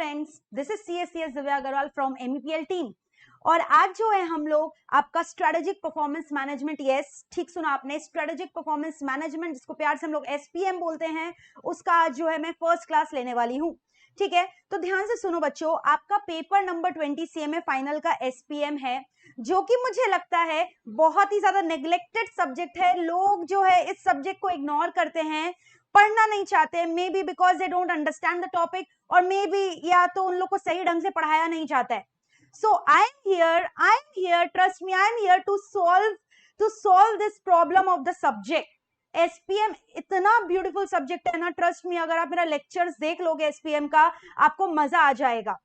Friends, this is CSCS Divya Agrawal from MEPL team. और आज जो है हम लोग आपका स्ट्रेटेजिक परफॉर्मेंस मैनेजमेंट, यस ठीक सुना आपने, स्ट्रेटेजिक परफॉर्मेंस मैनेजमेंट जिसको प्यार से हम लोग SPM बोलते हैं, उसका आज जो है मैं फर्स्ट क्लास लेने वाली हूँ। ठीक है, तो ध्यान से सुनो बच्चों, आपका पेपर नंबर 20 CMA फाइनल का SPM है, जो कि मुझे लगता है बहुत ही ज्यादा नेग्लेक्टेड सब्जेक्ट है। लोग जो है इस सब्जेक्ट को इग्नोर करते हैं, पढ़ना नहीं चाहते, may be because they don't understand the topic, और मे बी या तो उन लोग को सही ढंग से पढ़ाया नहीं जाता है। So I am here, trust me, I am here to solve this problem of the subject. SPM इतना ब्यूटीफुल सब्जेक्ट है ना, ट्रस्ट मी, अगर आप मेरा लेक्चर्स देख लोगे SPM का, आपको मजा आ जाएगा।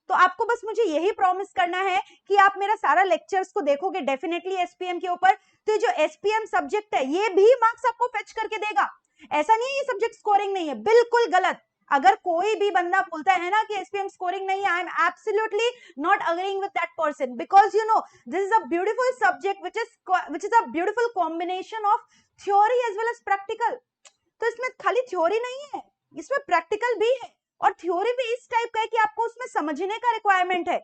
तो आपको बस मुझे यही प्रॉमिस करना है कि आप मेरा सारा लेक्चर्स को देखोगे डेफिनेटली SPM के ऊपर, तो जो SPM सब्जेक्ट है ये भी मार्क्स आपको फेच करके देगा। ऐसा नहीं है ये सब्जेक्ट स्कोरिंग नहीं है, बिल्कुल गलत। अगर कोई भी बंदा बोलता है ना कि SPM स्कोरिंग नहीं है, I am absolutely not agreeing with that person, because you know this is a beautiful subject which is a beautiful combination of theory as well as practical। तो इसमें खाली थ्योरी नहीं है, इसमें प्रैक्टिकल भी है, और थ्योरी भी इस टाइप का है कि आपको उसमें समझने का रिक्वायरमेंट है।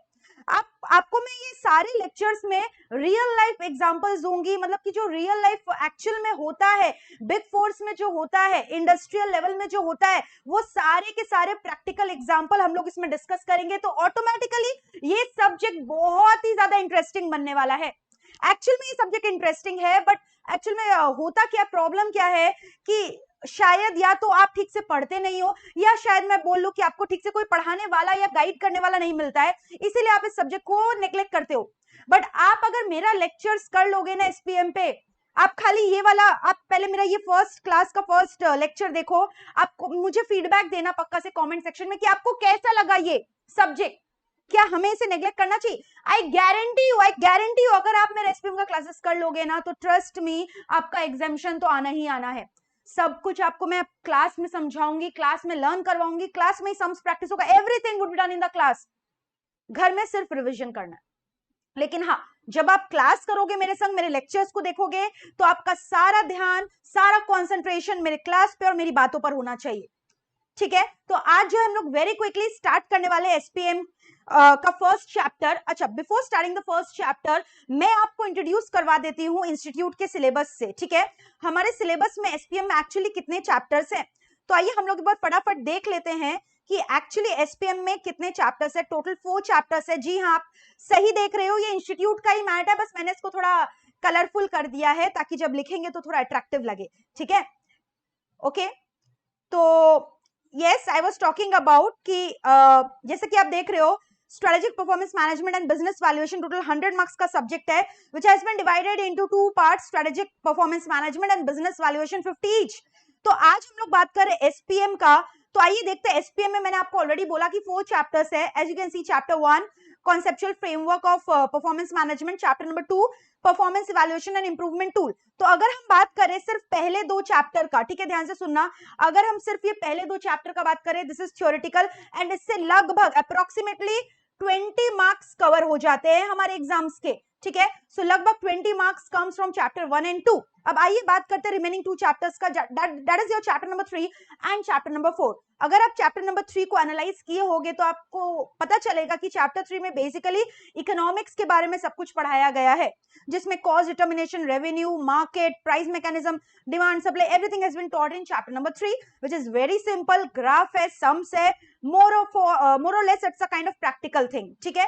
आपको मैं ये सारे लेक्चर्स में रियल लाइफ एग्जांपल्स दूंगी, मतलब कि जो रियल लाइफ एक्चुअल में होता है, बिग फोर्स में जो होता है, इंडस्ट्रियल लेवल में जो होता है, वो सारे के सारे प्रैक्टिकल एग्जांपल हम लोग इसमें डिस्कस करेंगे। तो ऑटोमेटिकली ये सब्जेक्ट बहुत ही ज्यादा इंटरेस्टिंग बनने वाला है। एक्चुअल में ये सब्जेक्ट इंटरेस्टिंग है, बट एक्चुअल में होता क्या, प्रॉब्लम क्या है कि शायद या तो आप ठीक से पढ़ते नहीं हो, या शायद मैं बोल लूं कि आपको ठीक से कोई पढ़ाने वाला या गाइड करने वाला नहीं मिलता है, इसीलिए आप इस सब्जेक्ट को नेग्लेक्ट करते हो। बट आप अगर मेरा लेक्चर्स कर लोगे ना SPM पे, आप खाली ये वाला, आप पहले मेरा ये फर्स्ट क्लास का फर्स्ट लेक्चर देखो, आपको मुझे फीडबैक देना पक्का से कमेंट सेक्शन में कि आपको कैसा लगा ये सब्जेक्ट, क्या हमें इसे नेग्लेक्ट करना चाहिए। आई गारंटी यू अगर आप मेरे SPM का क्लासेस कर लोगे ना, तो ट्रस्ट मी, आपका एग्जामिशन तो आना ही आना है। सब कुछ आपको मैं क्लास में समझाऊंगी, क्लास में लर्न करवाऊंगी, क्लास में ही सम्स प्रैक्टिस होगा, everything would be done in the class. घर में सिर्फ रिवीजन करना है। लेकिन हाँ, जब आप क्लास करोगे मेरे संग, मेरे लेक्चर्स को देखोगे, तो आपका सारा ध्यान, सारा कंसंट्रेशन मेरे क्लास पे और मेरी बातों पर होना चाहिए। ठीक है, तो आज जो हम लोग वेरी क्विकली स्टार्ट करने वाले SPM का फर्स्ट चैप्टर। अच्छा, before starting the first chapter, मैं आपको इंट्रोड्यूस करवा देती हूँ इंस्टीट्यूट के सिलेबस से। ठीक है, हमारे सिलेबस में SPM में एक्चुअली कितने चैप्टर्स हैं, तो आइए हम लोग एक बार फटाफट देख लेते हैं कि एक्चुअली SPM में कितने चैप्टर्स है। टोटल 4 चैप्टर्स है। जी हाँ, आप सही देख रहे हो, ये इंस्टीट्यूट का ही मैट है, बस मैंने इसको थोड़ा कलरफुल कर दिया है ताकि जब लिखेंगे तो थोड़ा अट्रैक्टिव लगे। ठीक है, ओके, तो yes, I was talking about कि जैसे कि आप देख रहे हो, strategic performance management and business valuation total 100 marks का सब्जेक्ट है, which has been divided into 2 parts, strategic performance management and business valuation 50 each. तो आज हम लोग बात कर रहे हैं SPM का। तो आइए देखते हैं SPM में, मैंने आपको ऑलरेडी बोला कि 4 चैप्टर्स है। As you can see, chapter 1 conceptual framework of performance management, chapter number 2 performance evaluation and improvement tool. तो अगर हम बात करें सिर्फ पहले 2 चैप्टर का, ठीक है, ध्यान से सुनना, अगर हम सिर्फ ये पहले 2 चैप्टर का बात करें, दिस इज थ्योरेटिकल, एंड इससे लगभग अप्रोक्सीमेटली 20 मार्क्स कवर हो जाते हैं हमारे एग्जाम्स के। ठीक है, सो लगभग 20 marks comes from chapter 1 and 2। अब आइए बात करते हैं रिमेनिंग 2 चैप्टर्स का, that is your chapter number 3 and chapter number 4। अगर आप चैप्टर नंबर 3 को एनालाइज किए होगे तो आपको पता चलेगा कि चैप्टर 3 में बेसिकली इकोनॉमिक्स के बारे में सब कुछ पढ़ाया गया है, जिसमें cost determination, revenue, market, price mechanism, demand supply, everything has been taught in chapter number 3, which is very simple. Graph है, सम्स है, मोर और less it's a kind of practical thing. ठीक है,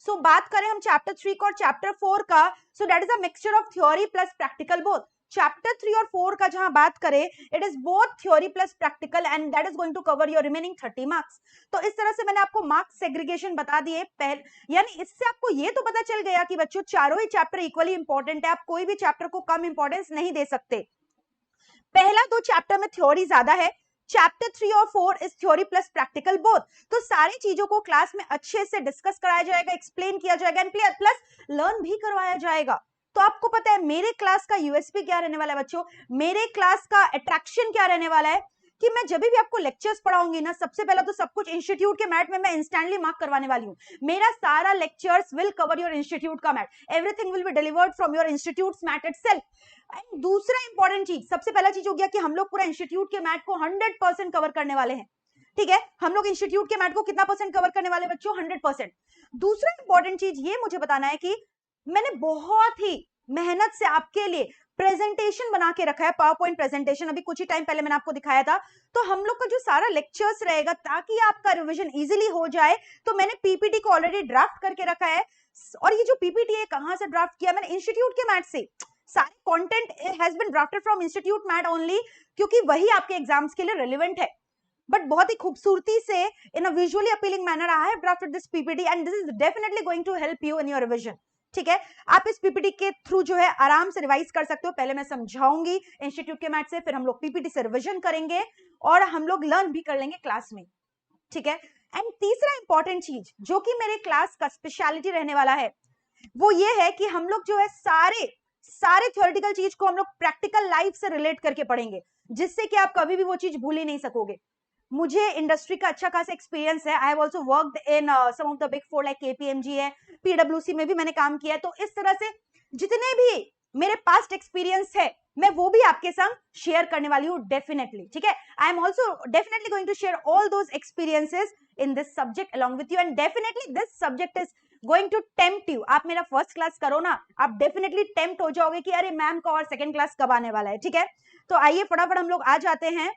सो बात करें हम चैप्टर 3 का और चैप्टर 4 का, so that is a mixture of theory plus practical both. Chapter 3 और 4 का जहां बात करें, it is both theory plus practical, and that is going to cover your remaining 30 marks. तो इस तरह से मैंने आपको मार्क्स सेग्रीगेशन बता दिए यानी इससे आपको ये तो पता चल गया कि बच्चों चारों ही चैप्टर इक्वली इंपॉर्टेंट है, आप कोई भी चैप्टर को कम इंपॉर्टेंस नहीं दे सकते। पहला 2 चैप्टर में थ्योरी ज्यादा है, चैप्टर 3 और 4 is theory plus practical both. तो सारी चीजों को क्लास में अच्छे से डिस्कस कराया जाएगा, एक्सप्लेन किया जाएगा, एंड प्लस लर्न भी करवाया जाएगा। तो आपको पता है मेरे क्लास का यूएसपी क्या रहने वाला है बच्चों, मेरे क्लास का अट्रैक्शन क्या रहने वाला है, कि मैं जब भी आपको लेक्चर्स पढ़ाऊंगी ना, सबसे पहला तो सब कुछ इंस्टीट्यूट के मैट में मैं इंस्टेंटली मार्क करवाने वाली हूँ। मेरा सारा lectures will cover your institute का mat, everything will be delivered from your institute mat itself. And दूसरा इंपॉर्टेंट चीज, सबसे पहला चीज हो गया कि हम लोग पूरा इंस्टीट्यूट के मैट को 100% कवर करने वाले हैं। ठीक है, हम लोग इंस्टीट्यूट के मैट को कितना परसेंट कवर करने वाले बच्चों, 100%। दूसरा इंपॉर्टेंट चीज ये मुझे बताना है कि मैंने बहुत ही मेहनत से आपके लिए प्रेजेंटेशन बना के रखा है, पावर पॉइंट प्रेजेंटेशन, अभी कुछ ही टाइम पहले मैंने आपको दिखाया था। तो हम लोग का जो सारा लेक्चर्स रहेगा ताकि आपका रिवीजन इजीली हो जाए, तो मैंने पीपीटी को ऑलरेडी ड्राफ्ट करके रखा है। और ये जो पीपीटी है कहां से ड्राफ्ट किया मैंने, इंस्टीट्यूट के मैट से। सारे content has been drafted from institute mat only, क्योंकि वही आपके एग्जाम्स के लिए रेलेवेंट है। बट बहुत ही खूबसूरती से in a visually appealing manner I have drafted this PPT and this is definitely going to help you in your revision. ठीक है, आप इस पीपीटी के थ्रू जो है आराम से रिवाइज कर सकते हो। पहले मैं समझाऊंगी इंस्टीट्यूट के मैथ से, फिर हम लोग पीपीटी से रिवीजन करेंगे और हम लोग लर्न भी कर लेंगे क्लास में। ठीक है, एंड तीसरा इंपॉर्टेंट चीज जो कि मेरे क्लास का स्पेशलिटी रहने वाला है वो ये है कि हम लोग जो है सारे थ्योरेटिकल चीज को हम लोग प्रैक्टिकल लाइफ से रिलेट करके पढ़ेंगे, जिससे कि आप कभी भी वो चीज भूल ही नहीं सकोगे। मुझे इंडस्ट्री का अच्छा खासा एक्सपीरियंस है। I have also worked in some of the big four like KPMG है, पीडब्ल्यूसी में भी मैंने काम किया है। तो इस तरह से जितने भी मेरे पास्ट एक्सपीरियंस है मैं वो भी आपके संग शेयर करने वाली हूँ डेफिनेटली। ठीक है, I am also definitely going to share all those experiences in this subject along with you and definitely this subject is going to tempt you. आप मेरा फर्स्ट क्लास करो ना, आप डेफिनेटली टेम्प्ट हो जाओगे कि अरे मैम का और सेकंड क्लास कब आने वाला है। ठीक है, तो आइए फटाफट हम लोग आ जाते हैं।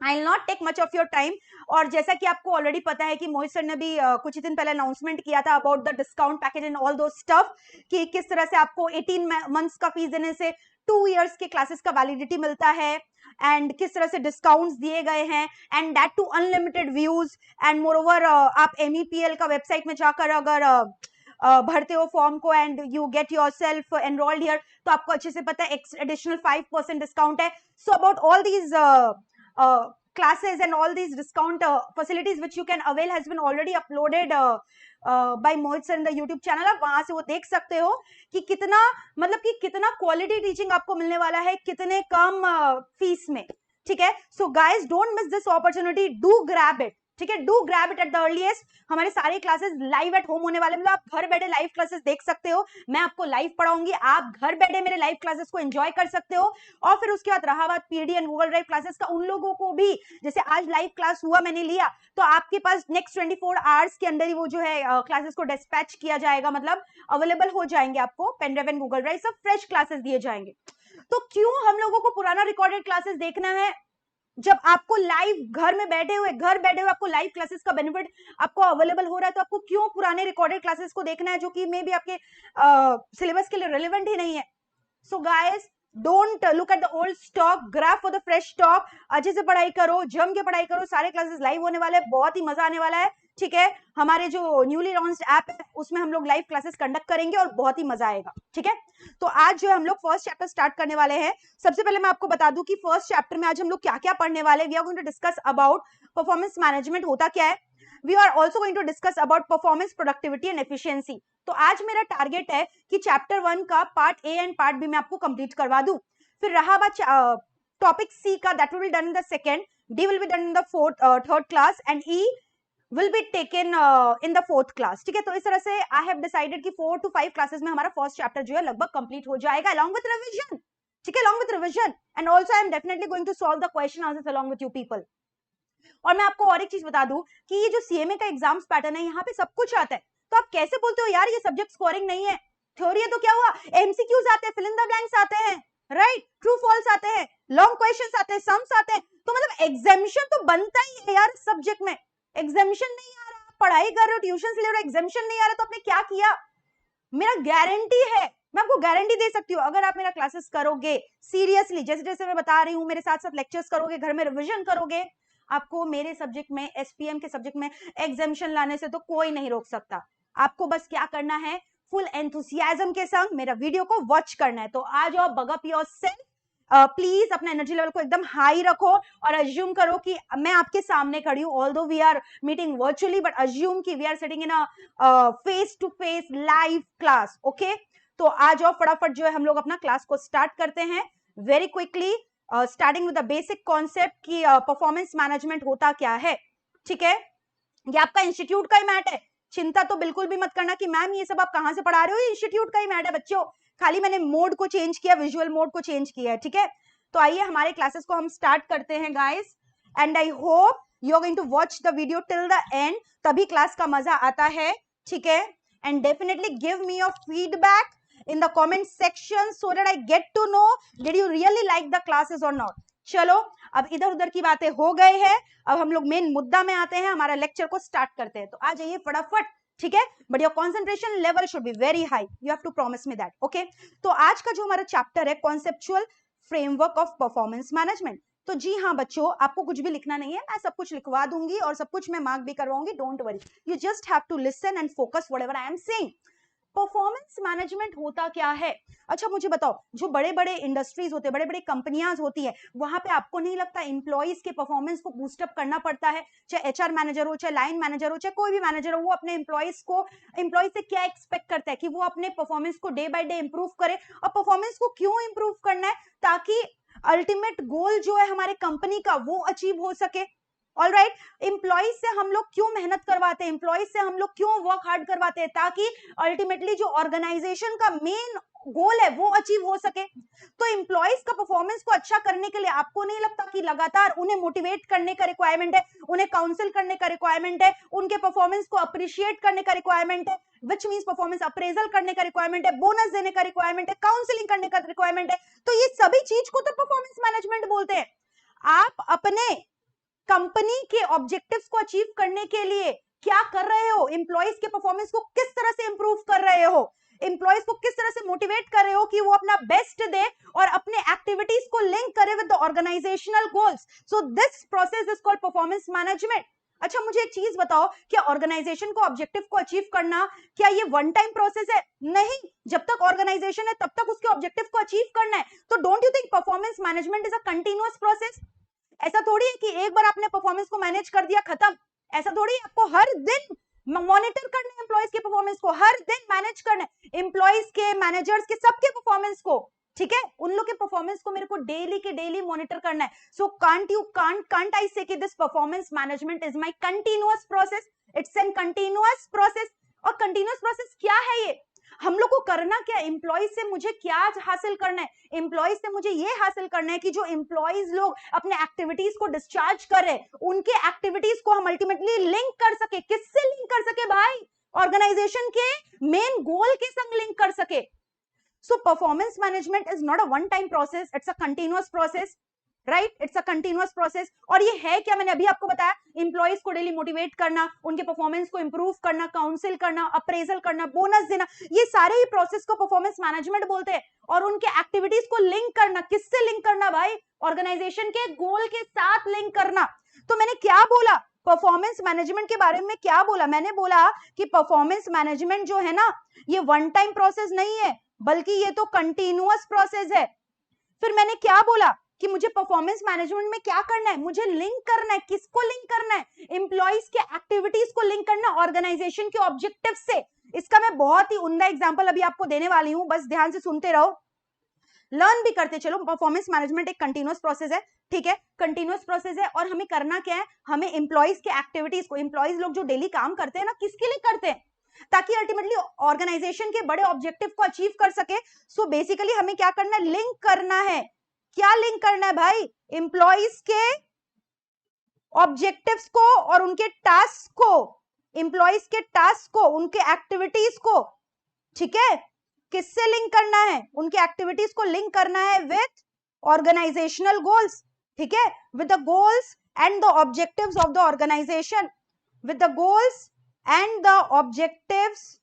I will not take much of your time. और जैसा कि आपको ऑलरेडी पता है कि मोहित सर ने भी कुछ ही दिन पहले अनाउंसमेंट किया था about the discount package and all दो स्टफ, कि किस तरह से आपको 18 मंथ्स का फीस देने से 2 इयर्स के क्लासेस का वैलिडिटी मिलता है एंड किस तरह से डिस्काउंट्स दिए गए हैं and that too unlimited views and moreover आप MEPL का वेबसाइट में जाकर अगर भरते हो फॉर्म को and you get yourself enrolled here तो आपको अच्छे से पता है एडिशनल 5% डिस्काउंट है। So about all these classes and all these discount facilities which you can avail has been already uploaded by Mohit sir in the YouTube channel। आप वहां से वो देख सकते हो कि कितना मतलब कि कितना क्वालिटी टीचिंग आपको मिलने वाला है कितने कम फीस में। ठीक है, so guys don't miss this opportunity, do grab it. ठीक है, do grab it at the earliest. हमारे सारे क्लासेस लाइव एट होम होने वाले, मतलब आप घर बैठे लाइव क्लासेस देख सकते हो। मैं आपको लाइव पढ़ाऊंगी, आप घर बैठे मेरे लाइव क्लासेस को एंजॉय कर सकते हो। और फिर उसके बाद रहा बात PD and Google drive classes का, उन लोगों को भी जैसे आज लाइव क्लास हुआ मैंने लिया तो आपके पास नेक्स्ट 24 आवर्स के अंदर ही वो जो है क्लासेस को डिस्पैच किया जाएगा, मतलब अवेलेबल हो जाएंगे आपको pen drive and Google drive, सब फ्रेश क्लासेस दिए जाएंगे। तो क्यों हम लोगों को पुराना रिकॉर्डेड क्लासेस देखना है जब आपको लाइव घर बैठे हुए आपको लाइव क्लासेस का बेनिफिट आपको अवेलेबल हो रहा है। तो आपको क्यों पुराने रिकॉर्डेड क्लासेस को देखना है जो कि मे बी आपके सिलेबस के लिए रेलेवेंट ही नहीं है। So guys don't look at the old stock, grab for the fresh stock. अच्छे से पढ़ाई करो, जम के पढ़ाई करो, सारे क्लासेस लाइव होने वाले हैं, बहुत ही मजा आने वाला है। ठीक है, हमारे जो न्यूली लॉन्च्ड ऐप है उसमें हम लोग लाइव क्लासेस कंडक्ट करेंगे और बहुत ही मजा आएगा। ठीक है, तो आज जो हम लोग फर्स्ट चैप्टर स्टार्ट करने वाले हैं। सबसे पहले मैं आपको बता दूं कि फर्स्ट चैप्टर में आज हम लोग क्या क्या पढ़ने वाले हैं। We are going to discuss about performance management होता क्या है। We are also going to discuss about performance, productivity and efficiency. तो आज मेरा टारगेट है कि चैप्टर 1 का part A and part B मैं आपको कंप्लीट करवा दूं। फिर रहा बात टॉपिक सी का, that will be done in the second, D will be done in the third class and E will be taken in the fourth class। ठीक है, तो इस तरह से I have decided कि 4 to 5 classes में हमारा फर्स्ट चैप्टर जो है लगभग कंप्लीट हो जाएगा along with revision। ठीक है, along with revision and also I am definitely going to solve the question answers along with you people। और मैं आपको और एक चीज बता दूं कि ये जो CMA का एग्जाम्स पैटर्न है यहाँ पे सब कुछ आता है। तो आप कैसे बोलते हो यार ये सब्जेक्ट स्कोरिंग नहीं है, थ्योरी है तो क्या हुआ, MCQs आते हैं, फिल इन द ब्लैंक्स आते हैं, राइट, ट्रू फॉल्स आते हैं, लॉन्ग क्वेश्चंस आते हैं, सम्स आते हैं। तो मतलब एग्जामिशन तो बनता ही है यार सब्जेक्ट में। एग्जामिशन नहीं आ रहा, पढ़ाई कर रहे हो, ट्यूशन ले रहे हो, एग्जामिशन नहीं आ रहा तो आपने क्या किया। मेरा गारंटी है, मैं आपको गारंटी दे सकती हूँ, अगर आप मेरा क्लासेस करोगे सीरियसली, जैसे जैसे मैं बता रही हूँ, मेरे साथ साथ लेक्चर्स करोगे, घर में रिवीजन करोगे, आपको मेरे सब्जेक्ट में, SPM के सब्जेक्ट में एग्जामिशन लाने से तो कोई नहीं रोक सकता। आपको बस क्या करना है, फुल एंथुसियाज्म के संग मेरा वीडियो को वॉच करना है। तो आ जाओ, बग अप योरसेल्फ, प्लीज अपना एनर्जी लेवल को एकदम हाई रखो और अज्यूम करो कि मैं आपके सामने खड़ी हूं। Although we are meeting virtually but assume कि we are sitting in a face to face live class. Okay, तो आ जाओ फटाफट जो है हम लोग अपना क्लास को स्टार्ट करते हैं very quickly, starting with the basic concept की परफॉर्मेंस मैनेजमेंट होता क्या है। ठीक है, ये आपका इंस्टीट्यूट का ही मैट है, चिंता तो बिल्कुल भी मत करना कि मैम ये सब आप कहां से पढ़ा रहे हो, ये इंस्टीट्यूट का ही मैट है बच्चों, खाली मैंने मोड को चेंज किया, विजुअल मोड को चेंज किया है। ठीक है, तो आइए हमारे क्लासेस को हम स्टार्ट करते हैं guys and I hope you are going to watch the video till the end, तभी क्लास का मजा आता है, ठीक है। And definitely give me your feedback in the comment section so that I get to know did you really like the classes or not। चलो अब इधर उधर की बातें हो गए हैं, अब हम लोग मेन मुद्दा में आते हैं, हमारा लेक्चर को स्टार्ट करते हैं। तो आ जाइए फटाफट, ठीक है, but your concentration level should be very high, you have to promise me that, okay. तो आज का जो हमारा चैप्टर है conceptual framework of performance management. तो जी हाँ बच्चों, आपको कुछ भी लिखना नहीं है, मैं सब कुछ लिखवा दूंगी और सब कुछ मैं मार्क भी करवाऊंगी, don't worry, you just have to listen and focus whatever I am saying. Performance management होता क्या है? अच्छा मुझे बताओ, जो बड़े बड़े इंडस्ट्रीज होते हैं, बड़े बड़े कंपनियां होती है, वहां पे आपको नहीं लगता एम्प्लॉइज के परफॉर्मेंस को बूस्ट अप करना पड़ता है? चाहे एचआर मैनेजर हो, चाहे लाइन मैनेजर हो, चाहे कोई भी मैनेजर हो, वो अपने एम्प्लॉइज से क्या एक्सपेक्ट करता है कि वो अपने परफॉर्मेंस को डे बाय डे इंप्रूव करे। और परफॉर्मेंस को क्यों इंप्रूव करना है? ताकि अल्टीमेट गोल जो है हमारे कंपनी का वो अचीव हो सके। ऑल राइट, एम्प्लॉइज से हम लोग क्यों मेहनत करवाते हैं, एम्प्लॉइज से हम लोग क्यों वर्क हार्ड करवाते हैं? ताकि अल्टीमेटली जो ऑर्गेनाइजेशन का मेन गोल है वो अचीव हो सके। तो एम्प्लॉइज का परफॉर्मेंस को अच्छा करने के लिए आपको नहीं लगता कि लगातार उन्हें मोटिवेट करने का रिक्वायरमेंट है, उन्हें काउंसिल करने का रिक्वायरमेंट है, उनके परफॉर्मेंस को अप्रिशिएट करने का रिक्वायरमेंट है, विच मींस परफॉर्मेंस अप्रेजल करने का रिक्वायरमेंट है, बोनस देने का रिक्वायरमेंट है, काउंसिलिंग करने का रिक्वायरमेंट है। तो ये सभी चीज को तो परफॉर्मेंस मैनेजमेंट बोलते हैं। आप अपने कंपनी के ऑब्जेक्टिव्स को अचीव करने के लिए क्या कर रहे हो? एम्प्लॉइज के परफॉर्मेंस को किस तरह से इंप्रूव कर रहे हो? एम्प्लॉइज को किस तरह से मोटिवेट कर रहे हो कि वो अपना बेस्ट दे और अपने एक्टिविटीज को लिंक करे with the organizational goals? So this process is called performance management. अच्छा मुझे एक चीज बताओ, क्या ऑर्गेनाइजेशन को ऑब्जेक्टिव को अचीव करना क्या ये वन टाइम प्रोसेस है? नहीं, जब तक ऑर्गेनाइजेशन है तब तक उसके ऑब्जेक्टिव को अचीव करना है। तो don't you think performance management is a continuous process? ऐसा थोड़ी है कि एक बार आपने परफॉर्मेंस को मैनेज कर दिया खत्म, ऐसा थोड़ी है। आपको हर दिन मॉनिटर करना है एम्प्लॉइज के परफॉर्मेंस को, हर दिन मैनेज करना है एम्प्लॉइज के, मैनेजर्स के, सबके परफॉर्मेंस को, ठीक है। उन लोग के परफॉर्मेंस को मेरे को डेली के डेली मॉनिटर करना है। सो कांट आई से कि this performance management is my continuous process, it's an continuous process. और कंटीन्यूअस प्रोसेस क्या है ये? हम लोग को करना क्या? एम्प्लॉइज से मुझे क्या हासिल करना है? एम्प्लॉइज से मुझे ये हासिल करना है कि जो एम्प्लॉइज लोग अपने एक्टिविटीज को डिस्चार्ज करें, उनके एक्टिविटीज को हम अल्टीमेटली लिंक कर सके। किससे लिंक कर सके भाई? ऑर्गेनाइजेशन के मेन गोल के संग लिंक कर सके। So performance management is not a one time process, it's a continuous process, right? It's a continuous process. और ये है क्या? मैंने अभी आपको बताया, एम्प्लॉइज को डेली मोटिवेट करना, उनके परफॉर्मेंस को इंप्रूव करना, काउंसिल करना, अप्रेजल करना, बोनस देना, ये सारे ही प्रोसेस को परफॉर्मेंस मैनेजमेंट बोलते हैं। और उनके एक्टिविटीज को लिंक करना, किससे लिंक करना भाई? ऑर्गेनाइजेशन के गोल के साथ लिंक करना। तो मैंने क्या बोला परफॉर्मेंस मैनेजमेंट के बारे में? क्या बोला मैंने? बोला कि परफॉर्मेंस मैनेजमेंट जो है ना, ये वन टाइम प्रोसेस नहीं है, बल्कि ये तो कंटिन्यूअस प्रोसेस है। फिर मैंने क्या बोला कि मुझे परफॉर्मेंस मैनेजमेंट में क्या करना है? मुझे लिंक करना है। किसको लिंक करना है? एम्प्लॉइज के एक्टिविटीज को लिंक करना ऑर्गेनाइजेशन के ऑब्जेक्टिव से। इसका मैं बहुत ही उम्दा एग्जांपल अभी आपको देने वाली हूं, बस ध्यान से सुनते रहो, लर्न भी करते चलो। परफॉर्मेंस मैनेजमेंट एक कंटिन्यूअस प्रोसेस है, ठीक है, कंटिन्यूअस प्रोसेस है। और हमें करना क्या है? हमें एम्प्लॉइज के एक्टिविटीज को, एम्प्लॉइज लोग जो डेली काम करते हैं ना, किसके लिए करते हैं? ताकि अल्टीमेटली ऑर्गेनाइजेशन के बड़े ऑब्जेक्टिव को अचीव कर सके। सो बेसिकली हमें क्या करना है? लिंक करना है। क्या लिंक करना है भाई? एम्प्लॉइज के ऑब्जेक्टिव्स को और उनके टास्क को, एम्प्लॉइज के टास्क को, उनके एक्टिविटीज को, ठीक है, किससे लिंक करना है? उनके एक्टिविटीज को लिंक करना है विद ऑर्गेनाइजेशनल गोल्स, ठीक है, with the goals and the objectives of the organization, with the goals and the objectives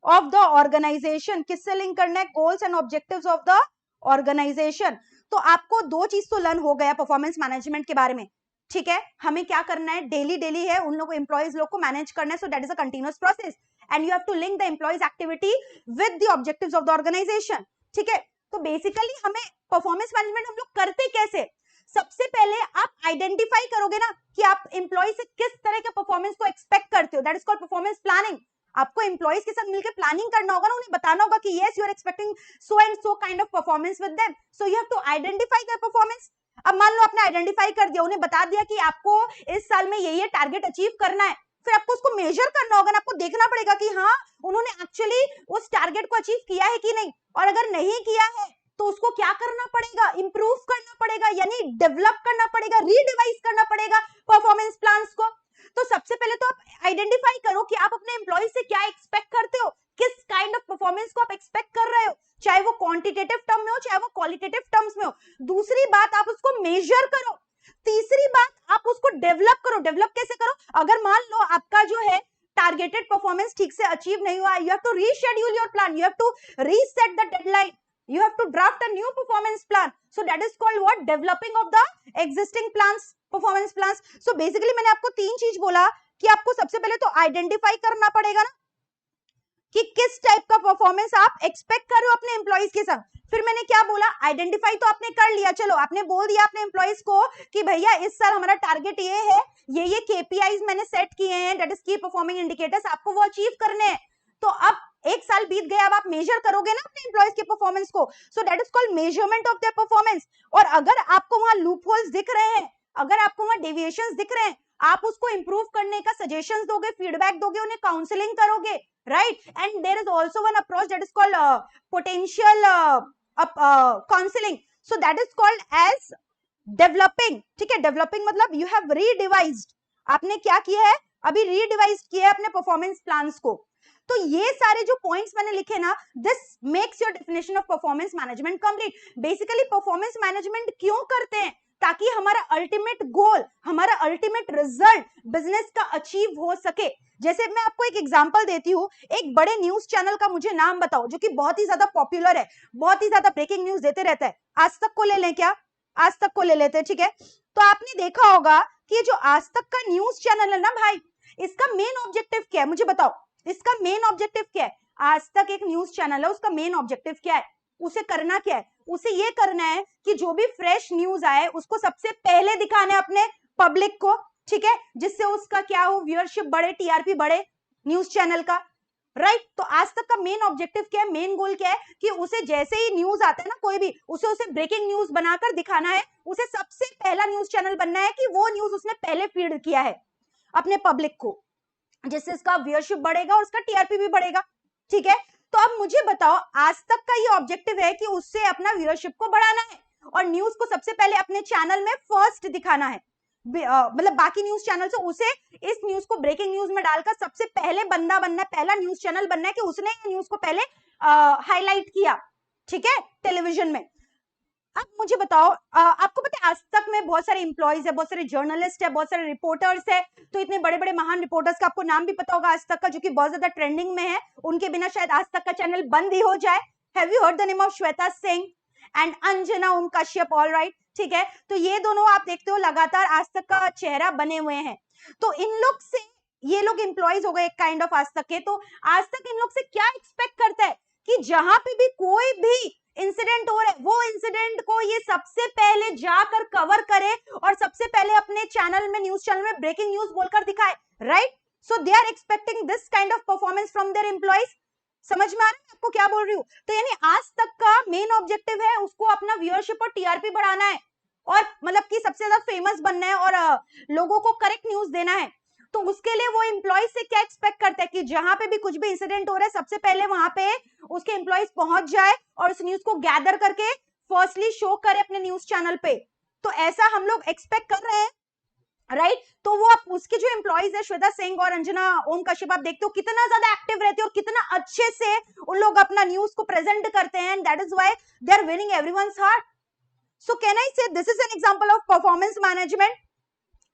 of the organization. किससे लिंक करना है? Goals and objectives of the organization. तो आपको दो चीज तो लर्न हो गया परफॉर्मेंस मैनेजमेंट के बारे में, ठीक है। हमें क्या करना है? डेली है उन लोग एम्प्लॉइज लोग को मैनेज करना है। So that is a continuous process and you have to link the employees activity with the objectives of the organization, ठीक है। तो बेसिकली हमें परफॉर्मेंस मैनेजमेंट हम लोग करते कैसे? सबसे पहले आप आइडेंटिफाई करोगे ना कि आप एम्प्लॉय से किस तरह के परफॉर्मेंस को एक्सपेक्ट करते हो, that is called performance planning. आपको एम्प्लॉइज के साथ मिलकर प्लानिंग करना होगा ना, उन्हें बताना होगा कि yes you are expecting so and so kind of performance with them, so you have to identify their performance. अब मान लो आपने आइडेंटिफाई कर दिया, उन्हें बता दिया कि आपको इस साल में ये टारगेट अचीव करना है, फिर आपको उसको मेजर करना होगा ना, आपको देखना पड़ेगा कि हाँ उन्होंने एक्चुअली उस टारगेट को अचीव किया है कि नहीं, और अगर नहीं किया है तो उसको क्या करना पड़ेगा? इंप्रूव करना पड़ेगा, यानी डेवलप करना पड़ेगा, रीडिवाइज करना पड़ेगा डेवलप करो। डेवलप कैसे करो? अगर मान लो आपका जो है टारगेटेड परफॉर्मेंस ठीक से अचीव नहीं हुआ, you have to reschedule your plan, you have to reset the deadline, you have to draft a new performance plan. So that is called what? Developing of the existing plans, performance plans. So basically मैंने आपको तीन चीज बोला कि आपको सबसे पहले तो आइडेंटिफाई करना पड़ेगा ना कि किस टाइप का परफॉर्मेंस आप एक्सपेक्ट कर रहे हो अपने एम्प्लॉइज के संग। फिर मैंने क्या बोला? आइडेंटिफाई तो आपने कर लिया, चलो आपने बोल दिया अपने एम्प्लॉइज को कि भैया इस साल हमारा टारगेट ये है, ये केपीआईज मैंने सेट किए हैं, दैट इज की परफॉर्मिंग इंडिकेटर्स, आपको वो अचीव करने हैं। तो अब एक साल बीत गया, अब आप मेजर करोगे ना अपने एम्प्लॉइज के परफॉर्मेंस को, सो that is called measurement of their performance. और अगर आपको वहां लूप होल्स दिख रहे हैं, अगर आपको वहां डेविएशंस दिख रहे हैं, आप उसको इंप्रूव करने का सजेशंस दोगे, फीडबैक दोगे, उन्हें काउंसलिंग करोगे, right? And there is also one approach that is called potential counselling, so that is called as developing. ठीक है, डेवलपिंग मतलब यू हैव रीडिवाइज्ड, आपने क्या किया है? अभी रीडिवाइज किया है अपने परफॉर्मेंस प्लान्स को। तो ये सारे जो पॉइंट्स मैंने लिखे ना, this makes your definition of performance management complete. Basically performance management क्यों करते हैं? ताकि हमारा अल्टीमेट गोल, हमारा अल्टीमेट रिजल्ट बिजनेस का अचीव हो सके। जैसे मैं आपको एक एग्जांपल देती हूँ, एक बड़े न्यूज चैनल का मुझे नाम बताओ जो कि बहुत ही ज्यादा पॉपुलर है, बहुत ही ज्यादा ब्रेकिंग न्यूज देते रहता है। आज तक को ले लें क्या? आज तक को ले लेते हैं, ठीक है? तो आपने देखा होगा कि जो आज तक का न्यूज चैनल है ना भाई, इसका मेन ऑब्जेक्टिव क्या है? मुझे बताओ, इसका मेन ऑब्जेक्टिव क्या है? आज तक एक न्यूज चैनल है, उसका मेन ऑब्जेक्टिव क्या है? उसे करना क्या है? उसे ये करना है कि जो भी फ्रेश न्यूज आए उसको सबसे पहले दिखाना है अपने पब्लिक को, ठीक है? जिससे उसका क्या हो, व्यूअरशिप बढ़े, टीआरपी बढ़े न्यूज चैनल का, राइट? तो आज तक का मेन ऑब्जेक्टिव क्या है, मेन गोल क्या है कि उसे जैसे ही न्यूज आता है ना कोई भी, उसे ब्रेकिंग न्यूज बनाकर दिखाना है, उसे सबसे पहला न्यूज चैनल बनना है कि वो न्यूज उसने पहले फीड किया है अपने पब्लिक को, जिससे इसका व्यूअरशिप बढ़ेगा और उसका टीआरपी भी बढ़ेगा, ठीक है? तो अब मुझे बताओ, आज तक का ये ऑब्जेक्टिव है कि उससे अपना व्यूअरशिप को बढ़ाना है और न्यूज को सबसे पहले अपने चैनल में फर्स्ट दिखाना है, मतलब बाकी न्यूज चैनल से उसे इस न्यूज को ब्रेकिंग न्यूज में डालकर सबसे पहले बंदा बनना है, पहला न्यूज चैनल बनना है कि उसने ये न्यूज को पहले हाईलाइट किया, ठीक है, टेलीविजन में। अब मुझे बताओ, आपको पता है आज तक में बहुत सारे एम्प्लॉइज है, बहुत सारे जर्नलिस्ट है, बहुत सारे रिपोर्टर्स है, तो इतने बड़े बड़े महान रिपोर्टर्स का आपको नाम भी पता होगा आज तक का, जो कि बहुत ज्यादा ट्रेंडिंग में है, उनके बिना शायद आज तक का चैनल बंद ही हो जाए। Have you heard the name of Shweta Singh and Anjana Om Kashyap? All right, ठीक है? तो ये दोनों आप देखते हो लगातार आज तक का चेहरा बने हुए हैं। तो इन लोग से, ये लोग एम्प्लॉइज हो गए एक काइंड ऑफ आज तक के, तो आज तक इन लोग से क्या एक्सपेक्ट करता है कि जहां पे भी कोई भी इंसिडेंट हो रहा है, वो इंसिडेंट को ये सबसे पहले जाकर कवर करे और सबसे पहले अपने चैनल में, न्यूज चैनल में ब्रेकिंग न्यूज बोलकर दिखाए, right? So they are expecting this kind of performance from their employees. समझ में आ रहा है आपको क्या बोल रही हूँ? तो यानी आज तक का मेन ऑब्जेक्टिव है उसको अपना व्यूअरशिप और टीआरपी बढ़ाना है और मतलब कि सबसे ज्यादा फेमस बनना है और लोगों को करेक्ट न्यूज देना है। तो उसके लिए वो एम्प्लॉइज से क्या एक्सपेक्ट करता है कि जहां पे भी कुछ भी इंसिडेंट हो रहा है, सबसे पहले वहां पे उसके एम्प्लॉइज पहुंच जाए और उस न्यूज को गैदर करके फर्स्टली शो करे अपने न्यूज चैनल पे। तो ऐसा हम लोग एक्सपेक्ट कर रहे हैं, राइट? तो वो आप उसके जो एम्प्लॉइज है श्वेता सिंह और अंजना ओम कश्यप, आप देखते हो कितना ज्यादा एक्टिव रहते हैं और कितना अच्छे से उन लोग अपना न्यूज को प्रेजेंट करते हैं, that is why they are winning everyone's heart. So can I say this is an example of performance management?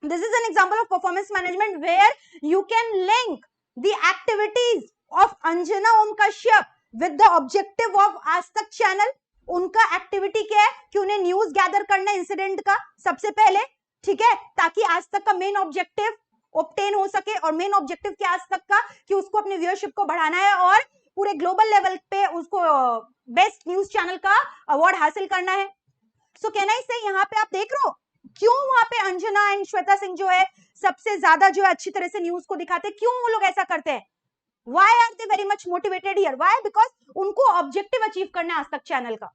This is an example of performance management where you can link the activities of Anjana Om Kashyap with the objective of आज तक channel. उनका activity क्या है कि उन्हें news gather करना incident का सबसे पहले, ठीक है, ताकि आज तक का मेन ऑब्जेक्टिव ऑब्टेन हो सके। और मेन ऑब्जेक्टिव क्या आज तक का कि उसको अपने व्यूअरशिप को बढ़ाना है और पूरे ग्लोबल लेवल पे उसको बेस्ट न्यूज चैनल का अवार्ड हासिल करना है। सो कैन आई से, यहाँ पे आप देख रहे हो क्यों वहां पे अंजना एंड श्वेता सिंह जो है सबसे ज्यादा जो है अच्छी तरह से न्यूज को दिखाते हैं, क्यों वो लोग ऐसा करते हैं? Why are they very much motivated here? Why? Because उनको ऑब्जेक्टिव अचीव करना है आज तक चैनल का।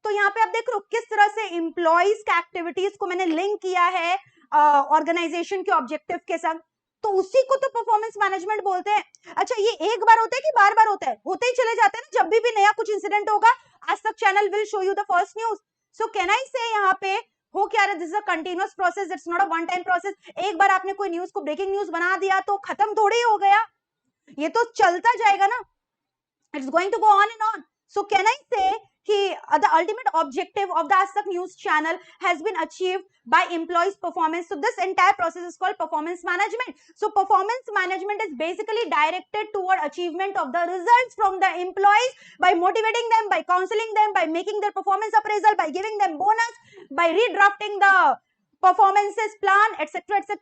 तो यहाँ पे आप देख रहे हो किस तरह से एम्प्लॉइज के एक्टिविटीज को मैंने लिंक किया है ऑर्गेनाइजेशन के ऑब्जेक्टिव के संग। तो उसी को तो परफॉर्मेंस मैनेजमेंट बोलते हैं। अच्छा, ये एक बार होता है कि बार बार होता है? होते ही चले जाते हैं ना, जब भी नया कुछ इंसिडेंट होगा आज तक channel will show you the first news. So can I से यहाँ पे हो क्या रहा है, this is a continuous process, it's not a one time process. एक बार आपने कोई न्यूज को ब्रेकिंग न्यूज बना दिया तो खत्म थोड़ी हो गया, ये तो चलता जाएगा ना, it's going to go on and on. So can I say the ultimate objective of the Aaj Tak News channel has been achieved by employees' performance. So this entire process is called performance management. So performance management is basically directed toward achievement of the results from the employees by motivating them, by counseling them, by making their performance appraisal, by giving them bonus, by redrafting the performances plan, etc., etc.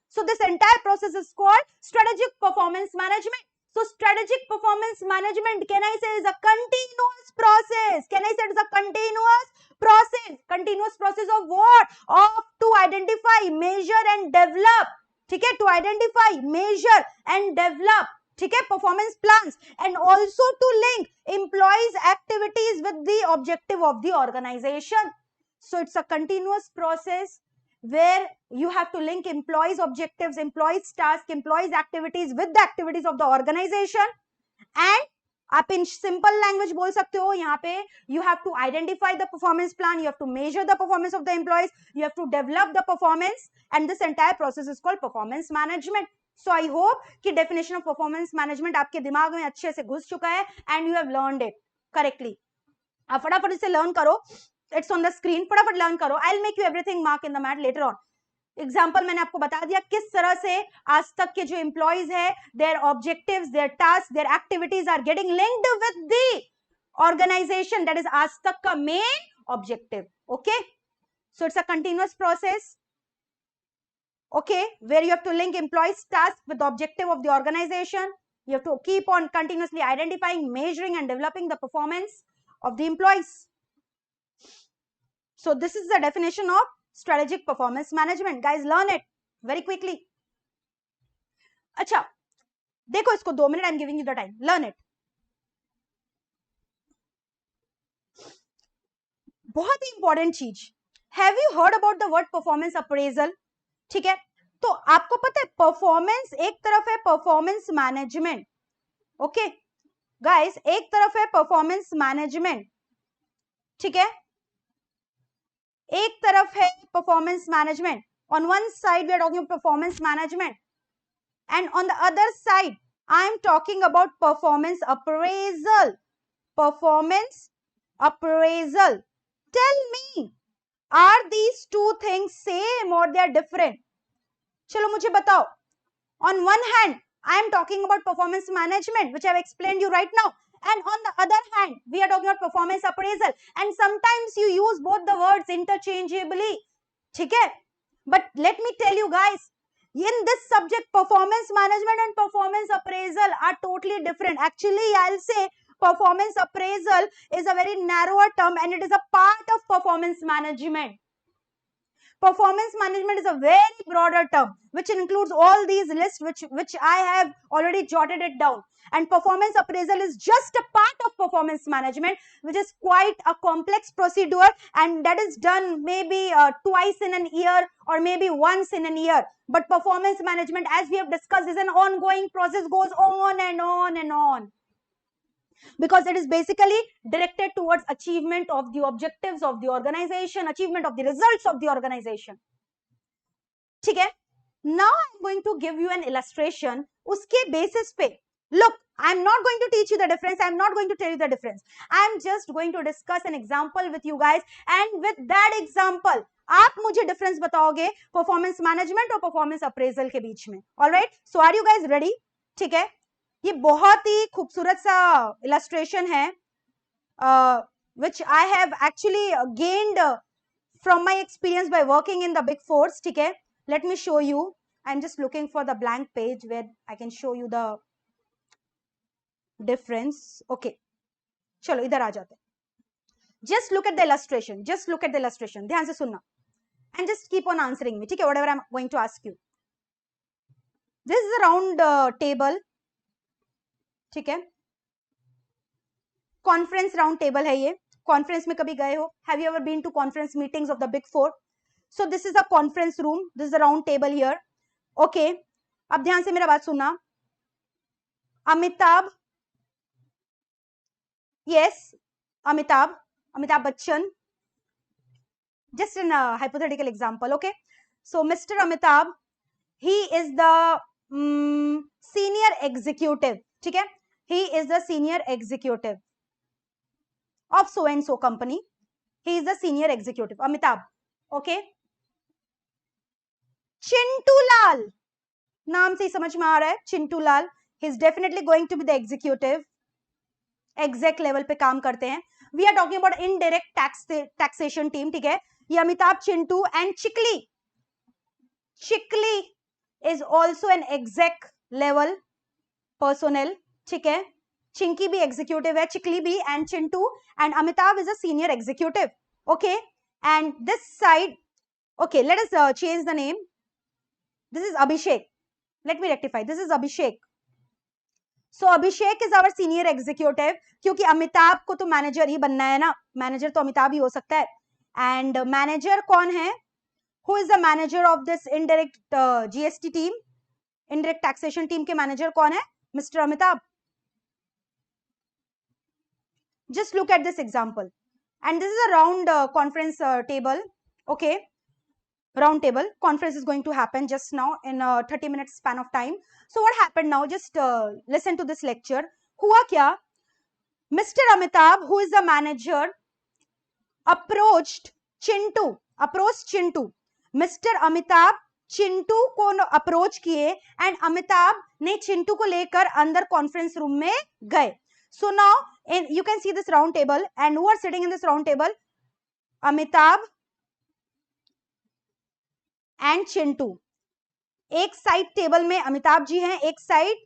So this entire process is called strategic performance management. So strategic performance management, can I say, is a continuous process. Can I say it is a continuous process? Continuous process of what? Of to identify, measure and develop. ठीक है? To identify, measure and develop. ठीक है? Performance plans, and also to link employees' activities with the objective of the organization. So it's a continuous process where you have to link employees' objectives, employees' tasks, employees' activities with the activities of the organization. And आप in simple language बोल सकते हो यहाँ पे, you have to identify the performance plan, you have to measure the performance of the employees, you have to develop the performance, and this entire process is called performance management. So I hope कि definition of performance management आपके दिमाग में अच्छे से घुस चुका है and you have learned it correctly. आप फटाफट इसे learn करो. It's on the screen. फटाफट learn करो. I'll make you everything mark in the mat later on. Example मैंने आपको बता दिया किस तरह से आज तक के जो एम्प्लॉइज है, their objectives, their task, their activities are getting linked with the organization. That is आज तक का main objective. Okay, so it's a continuous process. Okay, where you have to link employees' tasks with the objective of the organization. You have to keep on continuously identifying, measuring and developing the performance of the employees. So this is the definition of strategic performance management. Guys, learn it very quickly. अच्छा, देखो इसको 2 minute. I'm giving you the time. Learn it. बहुत ही important चीज. Have you heard about the word performance appraisal? ठीक है, तो आपको पता है परफॉर्मेंस एक तरफ है परफॉर्मेंस मैनेजमेंट. ओके गाइस, एक तरफ है परफॉर्मेंस मैनेजमेंट. ठीक है, एक तरफ है performance management. On one side we are talking performance management, and on the other side I am talking about performance appraisal. Performance appraisal. Tell me, are these two things same or they are different? चलो मुझे बताओ. On one hand, I am talking about performance management, which I have explained you right now, and on the other hand, we are talking about performance appraisal, and sometimes you use both the words interchangeably. ठीक है? But let me tell you guys, in this subject, performance management and performance appraisal are totally different. Actually, I'll say performance appraisal is a very narrower term and it is a part of performance management. Performance management is a very broader term which includes all these lists which I have already jotted it down. And performance appraisal is just a part of performance management, which is quite a complex procedure, and that is done maybe twice in a year or maybe once in a year. But performance management, as we have discussed, is an ongoing process, goes on and on and on. Because it is basically directed towards achievement of the objectives of the organization, achievement of the results of the organization. ठीक है? Now I am going to give you an illustration. उसके basis पे, look, I am not going to teach you the difference. I am not going to tell you the difference. I am just going to discuss an example with you guys, and with that example, आप मुझे difference बताओगे performance management और performance appraisal के बीच में. All right? So are you guys ready? ठीक है? ये बहुत ही खूबसूरत सा illustration है, which I have actually gained from my experience by working in the Big Fours. ठीक है? Let me show you. I'm just looking for the blank page where I can show you the difference. Okay, चलो इधर आ जाते. Just look at the illustration. Just look at the illustration. ध्यान से सुनना. And just keep on answering me. ठीक है? Whatever I'm going to ask you. This is a round table. ठीक है? Conference round table है ये. Conference में कभी गए हो? Have you ever been to conference meetings of the Big Four? So this is a conference room. This is a round table here. Okay. अब ध्यान से मेरा बात सुनना. Amitabh. Yes, Amitabh Bachchan. Just in a hypothetical example, okay? So Mr. Amitabh, he is the senior executive. ठीक है? He is the senior executive. of so and so company. He is the senior executive. Amitabh. Okay. Chintu लाल, नाम से ही समझ में आ रहा है, चिंटू लाल. He is definitely going to be the executive. Exec level पे काम करते हैं. We are talking about indirect taxation team. ठीक है. ये Amitabh, Chintu and Chikli. Chikli is also an exec level personnel. ठीक है. चिंकी भी executive है, चिकली भी, and Chintu and Amitabh is a senior executive. Okay. And this side, okay, let us change the name. This is Abhishek. Let me rectify. This is Abhishek. So Abhishek is our senior executive. क्योंकि अमिताभ को तो manager ही बनना है ना, manager तो अमिताभ ही हो सकता है. And मैनेजर कौन है? Who is the manager of this indirect GST team? Indirect taxation team के मैनेजर कौन है? Mr. Amitabh. Just look at this example. And this is a round conference table. Okay. Round table conference is going to happen just now in a 30 minutes span of time. So what happened now? Just listen to this lecture. हुआ क्या? Mr. Amitabh, who is the manager, approached Chintu. Mr. Amitabh Chintu को approach किए and Amitabh ने चिंटू को लेकर अंदर conference room में गए. So now you can see this round table and who are sitting in this round table? Amitabh and Chintu. एक side table में अमिताभ जी हैं, एक साइड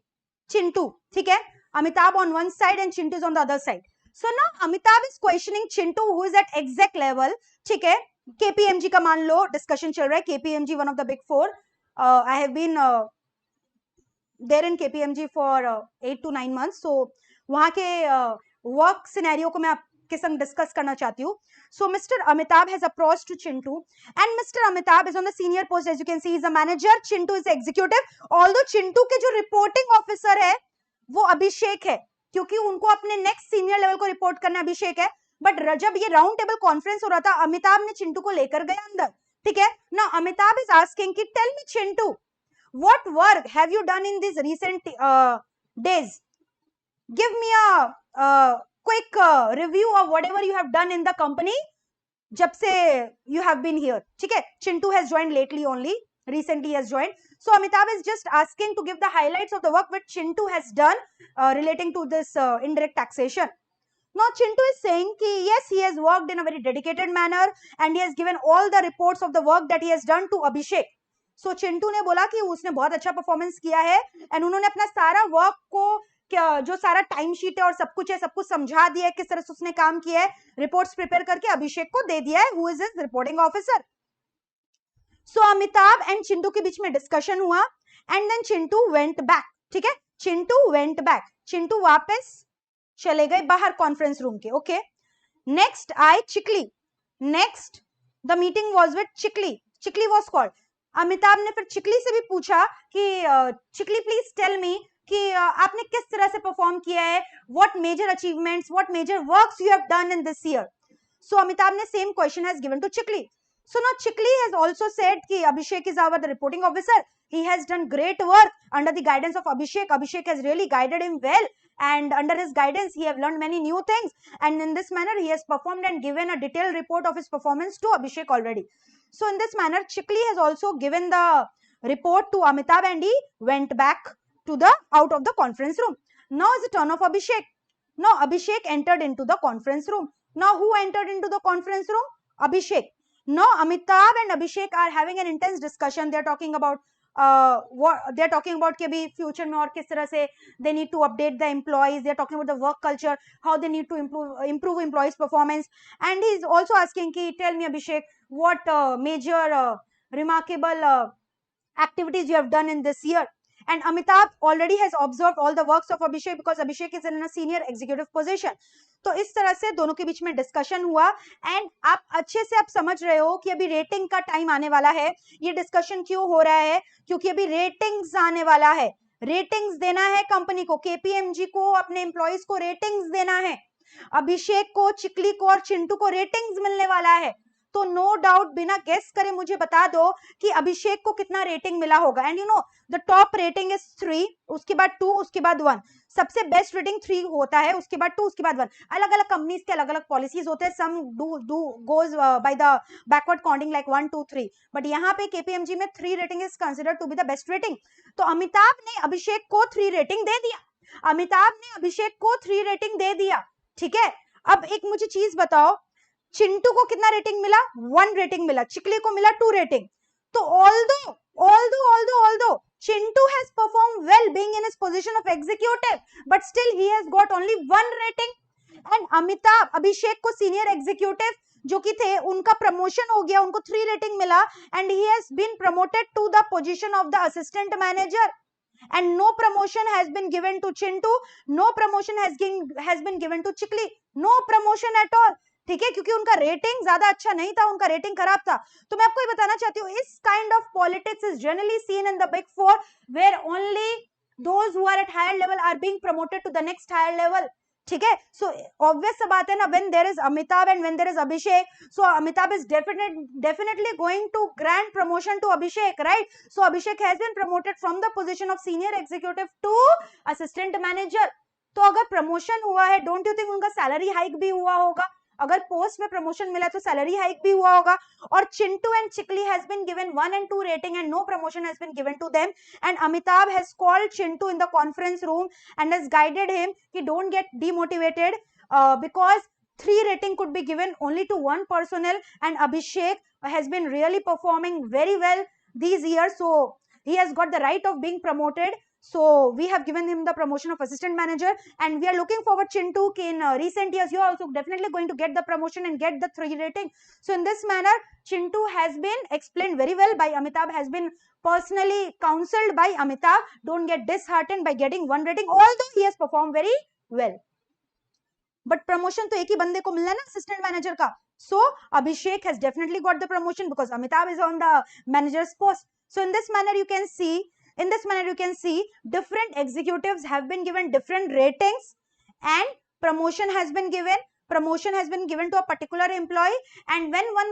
चिंटू. ठीक है. Amitabh on one side and Chintu is on the other side. So now Amitabh is questioning Chintu who is at exact level. ठीक है. KPMG का मान लो डिस्कशन चल रहा है. KPMG one of the big four. I have been there in KPMG for 8 to 9 months. सो वहां के वर्क सिनेरियो को मैं आपके संग डिस्कस करना चाहती हूँ. So Mr. Amitabh has approached to Chintu and Mr. Amitabh is on the senior post. As you can see, he is a manager. Chintu is the executive. Although Chintu के जो reporting officer है वो अभिषेक है, क्योंकि उनको अपने next senior level को report करना अभिषेक है. But जब ये round table conference हो रहा था, अमिताभ ने चिंटू को लेकर गया अंदर. ठीक है. Now Amitabh is asking कि tell me Chintu, what work have you done in these recent days? Give me a quick review of whatever you have done in the company जब से you have been here. ठीक है. Chintu has joined lately only. Recently has joined. So Amitabh is just asking to give the highlights of the work which Chintu has done relating to this indirect taxation. Now Chintu is saying कि yes, he has worked in a very dedicated manner and he has given all the reports of the work that he has done to Abhishek. So Chintu ने बोला कि उसने बहुत अच्छा performance किया है and उन्होंने अपना सारा वर्क को जो सारा टाइम शीट है और सब कुछ है, सब कुछ समझा दिया है, किस तरह से उसने काम किया है, रिपोर्ट्स प्रिपेयर करके अभिषेक को दे दिया है, who is his reporting officer. So Amitabh and Chintu के बीच में डिस्कशन हुआ and then Chintu went back. ठीक है. Chintu went back. चिंटू वापस चले गए बाहर कॉन्फ्रेंस रूम के. Okay. Next I Chikli. Next the meeting was with Chikli. Chikli was called. Amitabh ने फिर चिकली से भी पूछा कि चिकली प्लीज टेल मी कि आपने किस तरह से परफॉर्म किया है, what major achievements, what major works you have done in this year. So Amitabh ने same question has given to Chikli. So now Chikli has also said कि Abhishek is our the reporting officer. He has done great work under the guidance of Abhishek. Abhishek has really guided him well and under his guidance he have learned many new things and in this manner he has performed and given a detailed report of his performance to Abhishek already. So in this manner Chikli has also given the report to Amitabh and he went back to the out of the conference room. Now is the turn of Abhishek. Now Abhishek entered into the conference room. Now who entered into the conference room? Abhishek. Now Amitabh and Abhishek are having an intense discussion. They are talking about what they are talking about कि अभी future में और किस तरह से they need to update the employees. They are talking about the work culture, how they need to improve employees performance. And he is also asking कि tell me Abhishek, what major remarkable activities you have done in this year. And Amitabh already has observed all the works of Abhishek because Abhishek is in a senior executive position. तो इस तरह से दोनों के बीच में discussion हुआ and आप अच्छे से आप समझ रहे हो कि अभी रेटिंग का टाइम आने वाला है. ये डिस्कशन क्यों हो रहा है? क्योंकि अभी रेटिंग्स आने वाला है. रेटिंग्स देना है कंपनी को, केपीएमजी को, अपने एम्प्लॉइज को रेटिंग्स देना है. अभिषेक को, चिकली को और चिंटू को रेटिंग्स मिलने वाला है. तो नो डाउट बिना गेस करे मुझे बता दो कि अभिषेक को कितना रेटिंग मिला होगा। And you know the top rating is 3, उसके बाद 2, उसके बाद 1। सबसे बेस्ट रेटिंग 3 होता है, उसके बाद 2, उसके बाद 1। अलग अलग कंपनीज के अलग अलग पॉलिसीज होते हैं, some do goes by the backward counting like 1 2 3, but यहाँ पे केपीएमजी में 3 rating is considered to be the best rating. तो अमिताभ ने अभिषेक को 3 रेटिंग दे दिया, अमिताभ ने अभिषेक को 3 रेटिंग दे दिया, ठीक है। अब एक मुझे चीज बताओ, चिंटू को कितना रेटिंग मिला? 1 रेटिंग मिला, चिकली को मिला 2 रेटिंग। तो although Chintu has performed well being in his position of executive, but still he has got only 1 rating. And Amitabh, अभिषेक को सीनियर एग्जीक्यूटिव जो कि थे, उनका प्रमोशन हो गया, उनको 3 रेटिंग मिला, and he has been promoted to the position of the assistant manager. And no promotion has been given to Chintu, no promotion has been given to Chikli, no promotion at all, ठीक है, क्योंकि उनका rating ज्यादा अच्छा नहीं था, उनका rating खराब था। तो मैं आपको ये बताना चाहती हूँ, इस kind of politics is generally seen in the big four, where only those who are at higher level are being promoted to the next higher level, ठीक है। सो ऑब्वियस सा बात है ना, when there is Amitabh and when there is Abhishek, so Amitabh is definitely going to grant promotion to Abhishek, right? So Abhishek has been promoted from the position of senior executive to assistant manager. तो अगर promotion हुआ है, don't you think उनका salary hike भी हुआ होगा? अगर post में प्रमोशन मिला तो सैलरी हाइक भी हुआ होगा। और Chintu and Chikli has been given 1 and 2 rating and no promotion has been given to them. And Amitabh has called Chintu in the conference room and has guided him कि don't get demotivated because 3 rating could be given only to 1 personnel, and Abhishek has been really performing very well these years, so he has got the right of being promoted. So we have given him the promotion of assistant manager, and we are looking forward, Chintu, in recent years you are also definitely going to get the promotion and get the 3 rating. So in this manner, Chintu has been explained very well by Amitabh, has been personally counseled by Amitabh. Don't get disheartened by getting 1 rating, although he has performed very well. But promotion तो एक ही बंदे को मिलना है ना, assistant manager का। So Abhishek has definitely got the promotion because Amitabh is on the manager's post. So in this manner you can see different executives have been given different ratings, and promotion has been given to a particular employee, and when one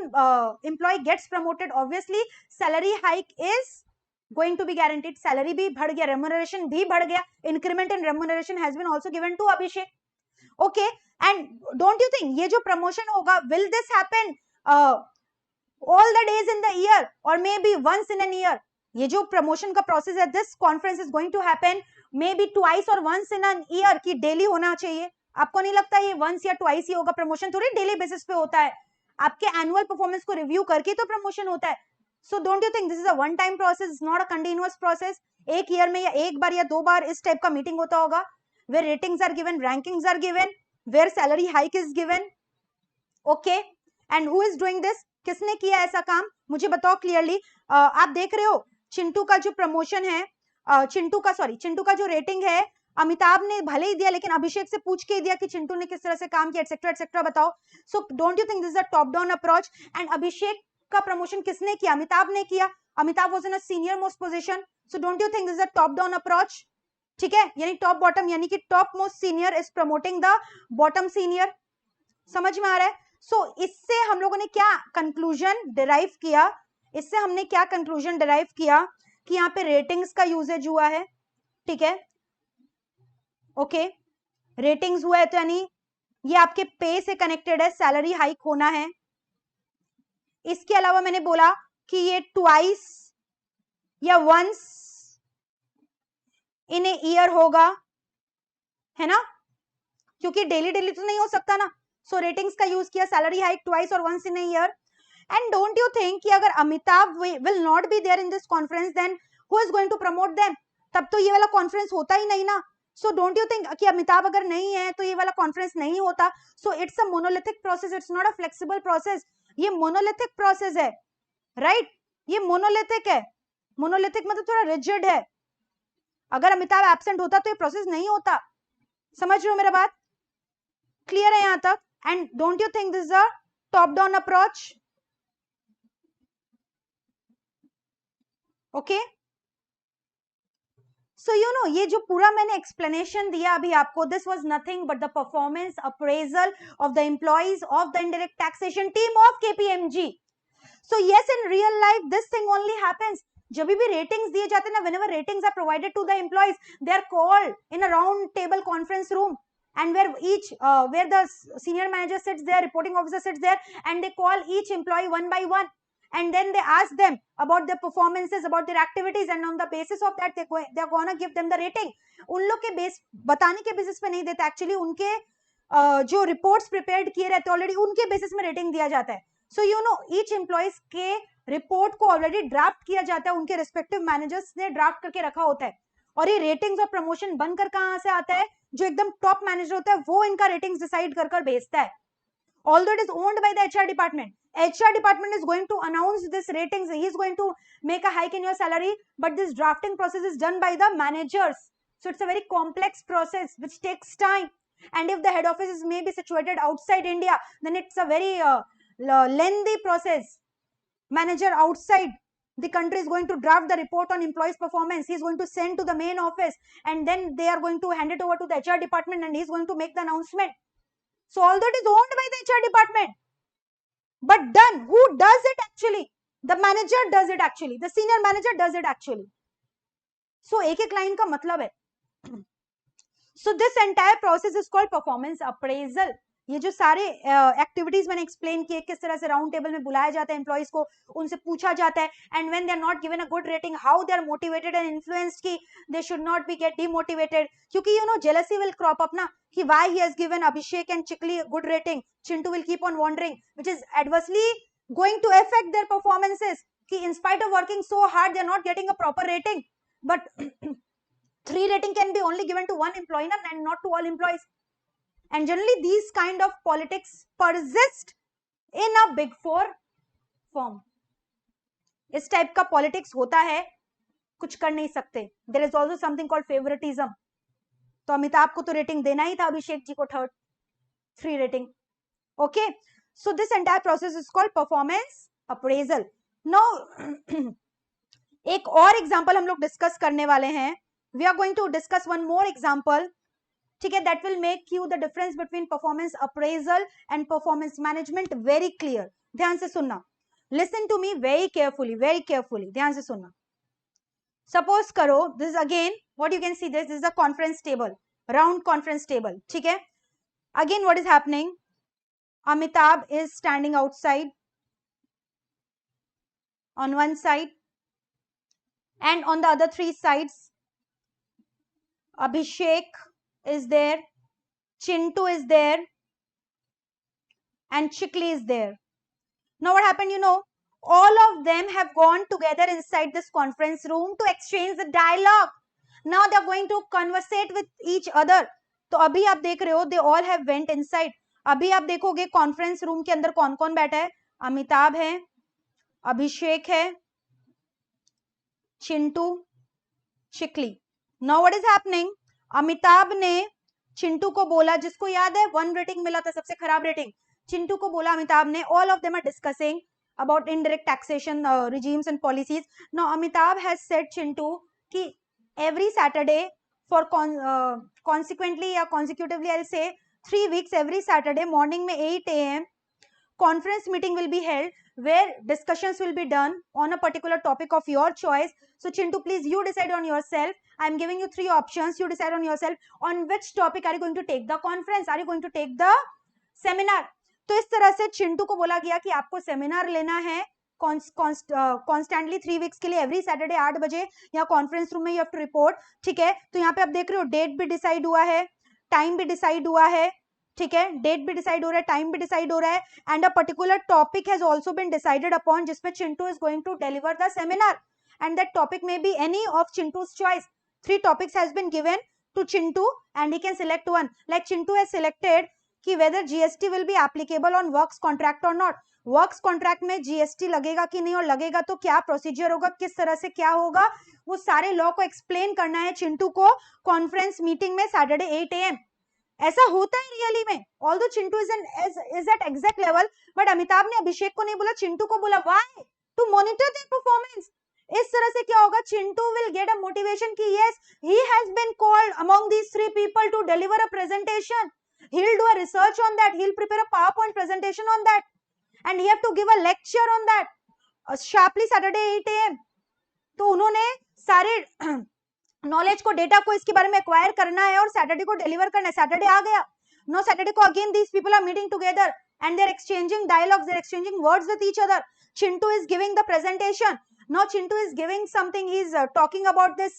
employee gets promoted, obviously salary hike is going to be guaranteed, salary भी बढ़ गया, remuneration भी बढ़ गया, increment in remuneration has been also given to Abhishek. Okay, and don't you think ये जो promotion होगा, will this happen all the days in the year or maybe once in a year? ये जो promotion का process है, this conference is going to happen maybe twice or once in a year, कि daily होना चाहिए। आपको नहीं लगता ये once या twice ही होगा? promotion थोड़ी daily basis पे होता है, आपके annual performance को review करके तो promotion होता है। So don't you think this is a one time process, it's not a continuous process? एक year में या एक बार या 2 बार इस type का meeting होता होगा, where ratings are given, rankings are given, where salary hike is given. Okay, and who is doing this? किसने किया ऐसा काम? मुझे बताओ क्लियरली। आप देख रहे हो चिंटू का जो प्रमोशन है, चिंटू का जो रेटिंग है, अमिताभ ने भले ही दिया लेकिन अभिषेक से पूछ के ही दिया कि चिंटू ने किस तरह से काम किया, एटसेट्रा एटसेट्रा। बताओ, so don't you think this is a top down approach? And Abhishek का प्रमोशन किसने किया? अमिताभ ने किया। Amitabh was in a senior most position, so don't you think this is a top down approach? ठीक है, यानी टॉप बॉटम, यानी कि top most senior is promoting the bottom senior. समझ में आ रहा है? सो इससे हम लोगों ने क्या कंक्लूजन डिराइव किया? कि यहाँ पे रेटिंग्स का यूजेज हुआ है, ठीक है। ओके, रेटिंग्स हुआ है तो यानी ये आपके पे से कनेक्टेड है, सैलरी हाइक होना है। इसके अलावा मैंने बोला कि ये ट्वाइस या वंस इन ए ईयर होगा, है ना, क्योंकि डेली डेली तो नहीं हो सकता ना। सो रेटिंग्स का यूज किया, सैलरी हाइक ट्वाइस और once in a year. And don't you think कि अगर Amitabh will not be there in this conference, then who is going to promote them? तब तो ये वाला कॉन्फ्रेंस होता ही नहीं ना। सो डोंट यू थिंक कि अमिताभ अगर नहीं है तो ये वाला कॉन्फ्रेंस नहीं होता? सो it's a monolithic process, it's not a flexible process. ये मोनोलिथिक प्रोसेस है, राइट? ये मोनोलिथिक है। मोनोलिथिक मतलब थोड़ा रिजिड है। अगर अमिताभ एब्सेंट होता तो ये प्रोसेस नहीं होता। समझ रहे हो मेरा बात? क्लियर है यहां तक? And don't you think this is a top down approach? Okay, so you know ये जो पूरा मैंने एक्सप्लेनेशन दिया अभी आपको, this was nothing but the performance appraisal of the employees of the indirect taxation team of KPMG. So yes, in real life this thing only happens. जब भी ratings दिए जाते हैं ना, whenever ratings are provided to the employees, they are called in a round table conference room, and where the senior manager sits there, reporting officer sits there, and they call each employee one by one, and then they ask them about their performances, about their activities, and on the basis of that they are gonna give them the rating. उन लोग के base बताने के basis पे नहीं देते, actually उनके जो रिपोर्ट्स प्रिपेयर्ड किए रहते हैं ऑलरेडी, उनके बेसिस में रेटिंग दिया जाता है. So you know each employees के रिपोर्ट को ऑलरेडी ड्राफ्ट किया जाता है, उनके रिस्पेक्टिव मैनेजर्स ने ड्राफ्ट करके रखा होता है. और ये रेटिंग्स और प्रमोशन बनकर कहां से आता है? जो एकदम टॉप मैनेजर होता है वो इनका रेटिंग्स डिसाइड कर कर भेजता है. Although it is owned by the HR department, HR department is going to announce this ratings, he is going to make a hike in your salary, but this drafting process is done by the managers. So it's a very complex process which takes time, and if the head office is maybe situated outside India, then it's a very lengthy process. Manager outside the country is going to draft the report on employees' performance. He is going to send to the main office, and then they are going to hand it over to the HR department, and he is going to make the announcement. So although it is owned by the HR department, but done, who does it actually? The manager does it actually. The senior manager does it actually. So एक line का मतलब है. So this entire process is called performance appraisal. ये जो सारे activities मैंने explain किए, किस तरह से राउंड टेबल में बुलाया जाता है एम्प्लॉइज को, उनसे पूछा जाता है, and when they are not given a good rating, how they are motivated and influenced कि they should not be get demotivated, क्योंकि you know jealousy will crop up ना, कि why he has given Abhishek and Chikli good rating, Chintu will keep on wondering, which is adversely going to affect their performances, कि in spite of working so hard they are not getting a proper rating. But 3 rating can be only given to one employee and not to all employees. And generally these kind of politics persist in a big four firm. इस type का politics होता है, कुछ कर नहीं सकते. There is also something called favoritism. तो अमिताभ को तो रेटिंग देना ही था, अभिषेक जी को 3 rating. Okay, so this entire process is called performance appraisal. Now एक और एग्जांपल हम लोग डिस्कस करने वाले हैं. We are going to discuss one more example, ठीक है, that will make you the difference between performance appraisal and performance management very clear. ध्यान से सुनना, listen to me very carefully, ध्यान से सुनना. Suppose करो, this is again what you can see, this is a conference table, round conference table, ठीक है. Again what is happening, Amitabh is standing outside on one side, and on the other 3 sides Abhishek is there, Chintu is there, and Chikli is there. Now what happened, you know, all of them have gone together inside this conference room to exchange the dialogue. Now they are going to conversate with each other. तो अभी आप देख रहे हो, they all have went inside. अभी आप देखोगे conference room के अंदर कौन कौन बैठा है. अमिताभ है, अभिषेक है, Chintu, Chikli. Now what is happening, Amitabh ने चिंटू को बोला, जिसको याद है 1 रेटिंग मिला था, सबसे खराब रेटिंग, चिंटू को बोला अमिताभ ने, all of them are discussing about indirect taxation regimes and policies. Now Amitabh has said Chintu कि every Saturday for consequently या consecutively I'll say 3 weeks, every Saturday morning में 8 AM conference meeting will be held where discussions will be done on a particular topic of your choice. So Chintu, please you decide on yourself. I am giving you 3 options. You decide on yourself on which topic are you going to take the conference, are you going to take the seminar. तो इस तरह से चिंटू को बोला गया कि आपको seminar लेना है कॉन्स्टेंटली 3 वीक्स के लिए, एवरी सैटरडे 8 बजे यहाँ कॉन्फ्रेंस रूम में यू हैव टू रिपोर्ट. ठीक है, तो यहाँ पे आप देख रहे हो डेट भी डिसाइड हुआ है, टाइम भी डिसाइड हुआ है. ठीक है, डेट भी डिसाइड हो रहा है, टाइम भी डिसाइड हो रहा है, and a particular topic has also been decided upon, जिसमें Chintu is going to deliver the seminar, and that topic may be any of Chintu's choice. 3 topics has been given to Chintu and he can select one. Like Chintu has selected कि whether GST will be applicable on works contract or not. Works contract में GST लगेगा कि नहीं, और लगेगा तो क्या procedure होगा, किस तरह से क्या होगा, वो सारे लॉ को एक्सप्लेन करना है चिंटू को कॉन्फ्रेंस मीटिंग में सैटरडे 8 AM. ऐसा होता है रियली में. Although Chintu is at exact level, but Amitabh ने अभिषेक को नहीं बोला, चिंटू को बोला. Why? To monitor their performance. इस तरह से क्या होगा, Chintu will get a motivation कि yes he has been called among these 3 people to deliver a presentation. He'll do a research on that. He'll prepare a PowerPoint presentation on that, and he have to give a lecture on that. Sharply Saturday 8 a.m. तो उन्होंने सारे knowledge को, data को इसके बारे में acquire करना है और सैटरडे को डिलीवर करना है. सैटरडे आ गया. नो सैटरडे को again these people are meeting together and they're exchanging dialogues, they're exchanging words with each other. Chintu is giving the presentation. Now Chintu is giving something, he's talking about this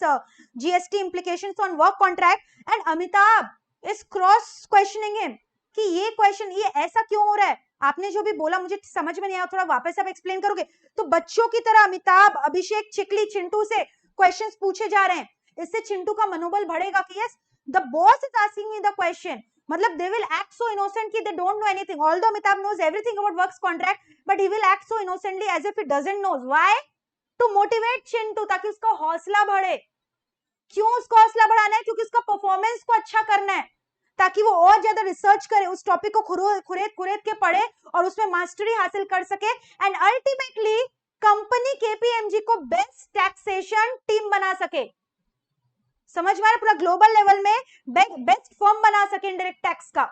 GST implications on work contract, and Amitabh is cross questioning him कि ये question, ये ऐसा क्यों हो रहा है, आपने जो भी बोला मुझे समझ में नहीं आया, थोड़ा वापस आप एक्सप्लेन करोगे. तो बच्चों की तरह अमिताभ, अभिषेक, चिकली, चिंटू से क्वेश्चंस पूछे जा रहे हैं. इससे चिंटू का मनोबल बढ़ेगा कि yes the boss is asking me the question. मतलब they will act so innocent कि they don't know anything. Although Amitabh knows everything about works contract, but he will act so innocently as if he doesn't know. Why? To motivate Chintu, ताकि उसका हौसला बढ़े. क्यों उसको हौसला बढ़ाना है? क्योंकि उसका परफॉर्मेंस को अच्छा करना है, ताकि वो और ज्यादा रिसर्च करे, उस टॉपिक को खुरेद के पढ़े और उसमें मास्टरी हासिल कर सके, एंड अल्टीमेटली कंपनी केपीएमजी को बेस्ट टैक्सेशन टीम बना सके. समझ में आ रहा, पूरा ग्लोबल लेवल में बेस्ट फर्म बना सके इनडायरेक्ट टैक्स का.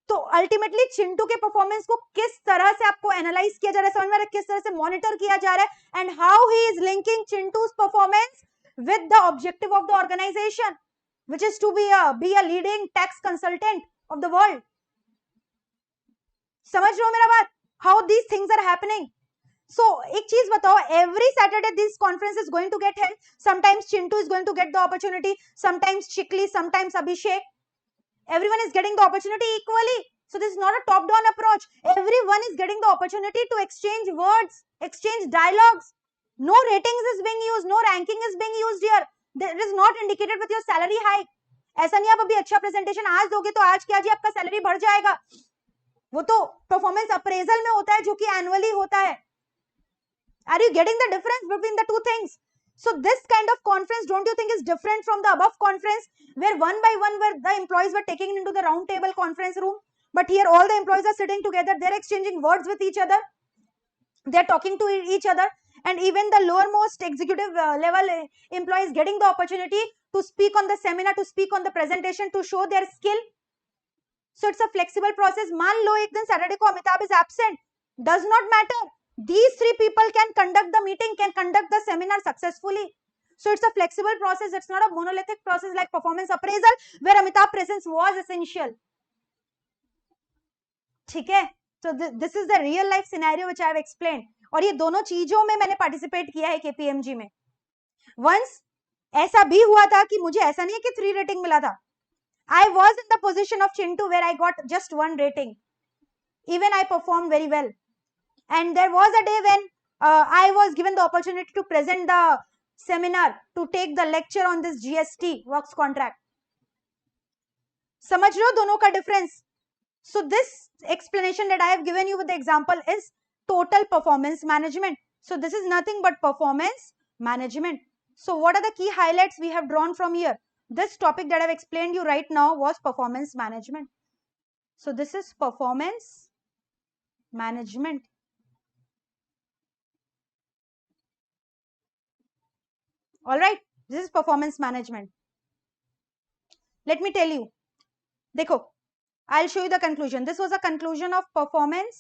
तो अल्टीमेटली चिंटू के परफॉर्मेंस को किस तरह से आपको एनालाइज किया जा रहा है, समझ में आ रहा है, किस तरह से मॉनिटर किया जा रहा है, and how he is linking Chintu's performance with the objective of the organisation, which is to be a leading tax consultant of the world. समझ रहे हो मेरा बात, how these things are happening. So, एक चीज बताओ, every Saturday this conference is going to get held. Sometimes Chintu is going to get the opportunity, sometimes Chikli, sometimes Abhishek. Everyone is getting the opportunity equally. So this is not a top-down approach. Everyone is getting the opportunity to exchange words, exchange dialogues. No ratings is being used, no ranking is being used here. That is not indicated with your salary hike. ऐसा नहीं आप अभी अच्छा presentation आज दोगे तो आज क्या जी आपका सैलरी बढ़ जाएगा. वो तो परफॉर्मेंस अप्रेजल में होता है, जो कि एनुअली होता है. Are you getting the difference between the two things? So this kind of conference, don't you think is different from the above conference, where one by one where the employees were taken into the round table conference room, but here all the employees are sitting together, they're exchanging words with each other, they're talking to each other, and even the lowermost executive level employees getting the opportunity to speak on the seminar, to speak on the presentation, to show their skill. So it's a flexible process. मान लो एक दिन Saturday को Amitabh is absent, does not matter. These 3 people can conduct the meeting, can conduct the seminar successfully. So it's a flexible process. It's not a monolithic process like performance appraisal, where Amitabh's presence was essential. ठीक है? So this is the real life scenario which I have explained. और ये दोनों चीजों में मैंने participate किया है KPMG में. Once ऐसा भी हुआ था कि मुझे ऐसा नहीं है कि 3 rating मिला था. I was in the position of Chintu where I got just 1 rating. Even I performed very well. And there was a day when I was given the opportunity to present the seminar, to take the lecture on this GST works contract. समझ रहे हो दोनों का difference? So this explanation that I have given you with the example is total performance management. So this is nothing but performance management. So what are the key highlights we have drawn from here? This topic that I have explained you right now was performance management. So this is performance management. All right, this is performance management. Let me tell you. देखो, I'll show you the conclusion. This was a conclusion of performance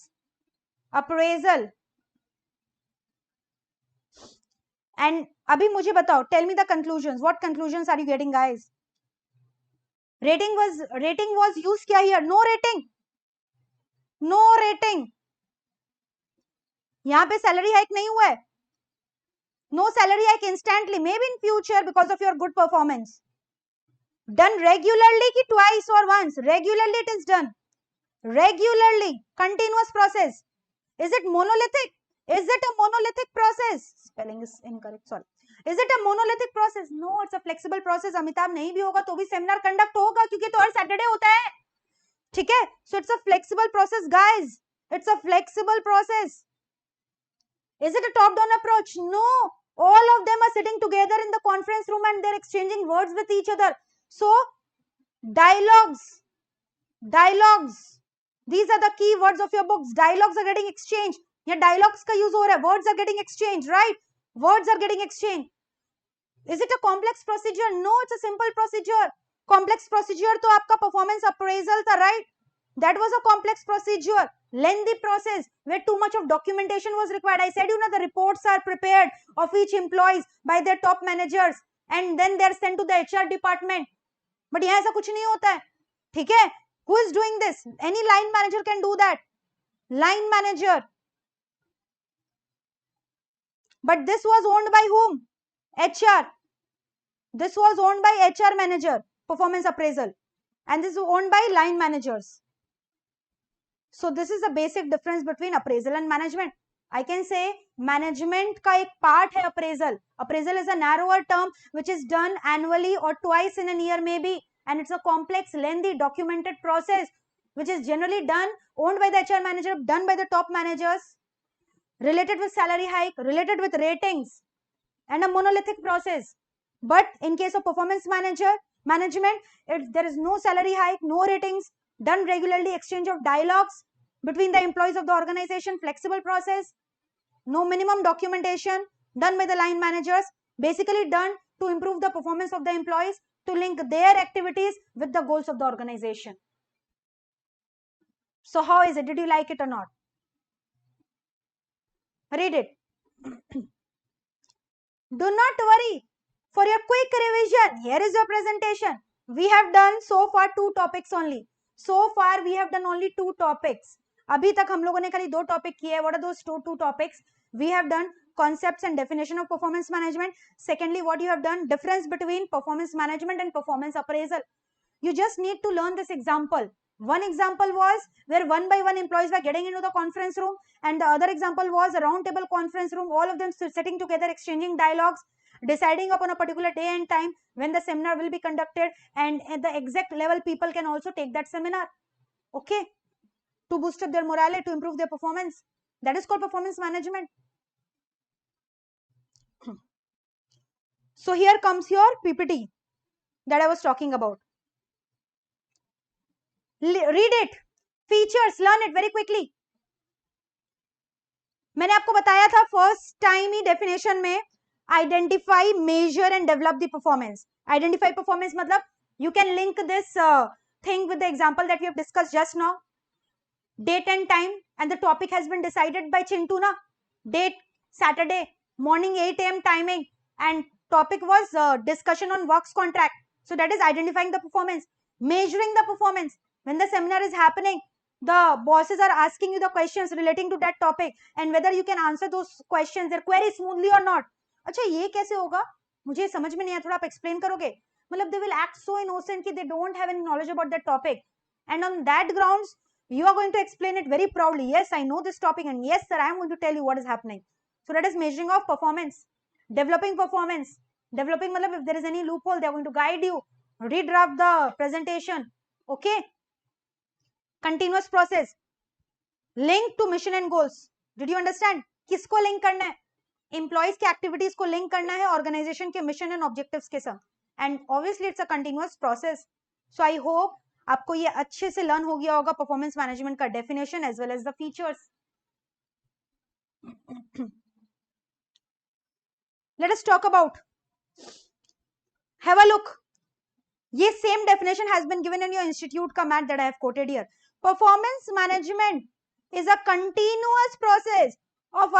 appraisal. And अभी मुझे बताओ, tell me the conclusions. What conclusions are you getting, guys? Rating was used क्या here? No rating. No rating. यहाँ पे salary hike नहीं हुआ है. No salary hike instantly. Maybe in future because of your good performance. Done regularly ki twice or once. Regularly it is done. Regularly. Continuous process. Is it monolithic? Is it a monolithic process? Spelling is incorrect. Sorry. Is it a monolithic process? No, it's a flexible process. Amitabh नहीं भी होगा तो भी seminar conduct होगा क्योंकि तो हर Saturday होता है. ठीक है? So it's a flexible process, guys. It's a flexible process. Is it a top-down approach? No. All of them are sitting together in the conference room and they're exchanging words with each other. So, dialogues. These are the key words of your books. Dialogues are getting exchanged. Here dialogues का use हो रहा है. Words are getting exchanged, right? Words are getting exchanged. Is it a complex procedure? No, it's a simple procedure. Complex procedure तो आपका performance appraisal था, right? That was a complex procedure, lengthy process where too much of documentation was required. I said, the reports are prepared of each employees by their top managers and then they are sent to the HR department. But यहाँ ऐसा कुछ नहीं होता है, ठीक है? Who is doing this? Any line manager can do that. Line manager. But this was owned by whom? HR. This was owned by HR manager, performance appraisal. And this is owned by line managers. So this is the basic difference between appraisal and management. I can say management का एक part है appraisal. Appraisal is a narrower term which is done annually or twice in a year maybe. And it's a complex, lengthy, documented process which is generally done, owned by the HR manager, done by the top managers, related with salary hike, related with ratings, and a monolithic process. But in case of performance management, there is no salary hike, no ratings, done regularly, exchange of dialogues between the employees of the organization, flexible process, no minimum documentation, done by the line managers, basically done to improve the performance of the employees, to link their activities with the goals of the organization. So how is it? Did you like it or not? Read it. Do not worry. For your quick revision, here is your presentation. We have done so far 2 topics only. So far we have done only 2 topics. अभी तक हम लोगों ने खाली 2 topic किए हैं. What are those 2 topics? We have done concepts and definition of performance management. Secondly, what you have done, difference between performance management and performance appraisal. You just need to learn this example. One example was where one by one employees were getting into the conference room, and the other example was a round table conference room, all of them sitting together, exchanging dialogues, deciding upon a particular day and time when the seminar will be conducted, and at the exact level people can also take that seminar, okay, to boost up their morale, to improve their performance. That is called performance management. So here comes your PPT that I was talking about. Read it, features, learn it very quickly. मैंने आपको बताया था first time ही definition में, identify, measure and develop the performance. Identify performance मतलब you can link this thing with the example that we have discussed just now. Date and time, and the topic has been decided by Chintu na. Date Saturday morning 8 AM timing, and topic was discussion on works contract. So that is identifying the performance. Measuring the performance, when the seminar is happening, the bosses are asking you the questions relating to that topic and whether you can answer those questions, their query smoothly or not. अच्छा ये कैसे होगा, मुझे समझ में नहीं आया, थोड़ा आप एक्सप्लेन करोगे? मतलब they will act so innocent कि they don't have any knowledge about that topic, and on that grounds you are going to explain it very proudly. Yes, I know this topic, and yes sir, I am going to tell you what is happening. So that is measuring of performance. Developing performance, developing मतलब if there is any loophole, they are going to guide you, redraft the presentation, okay. Continuous process, link to mission and goals. Did you understand? किसको link करना है? Employees के activities को link करना है organisation के mission and objectives के साथ, and obviously it's a continuous process. So I hope आपको ये अच्छे से लर्न हो गया होगा परफॉर्मेंस मैनेजमेंट का definition as well as the features. Let us talk about, have a look. ये same definition has been given in your institute का mat that I have quoted here. Performance management is a continuous process of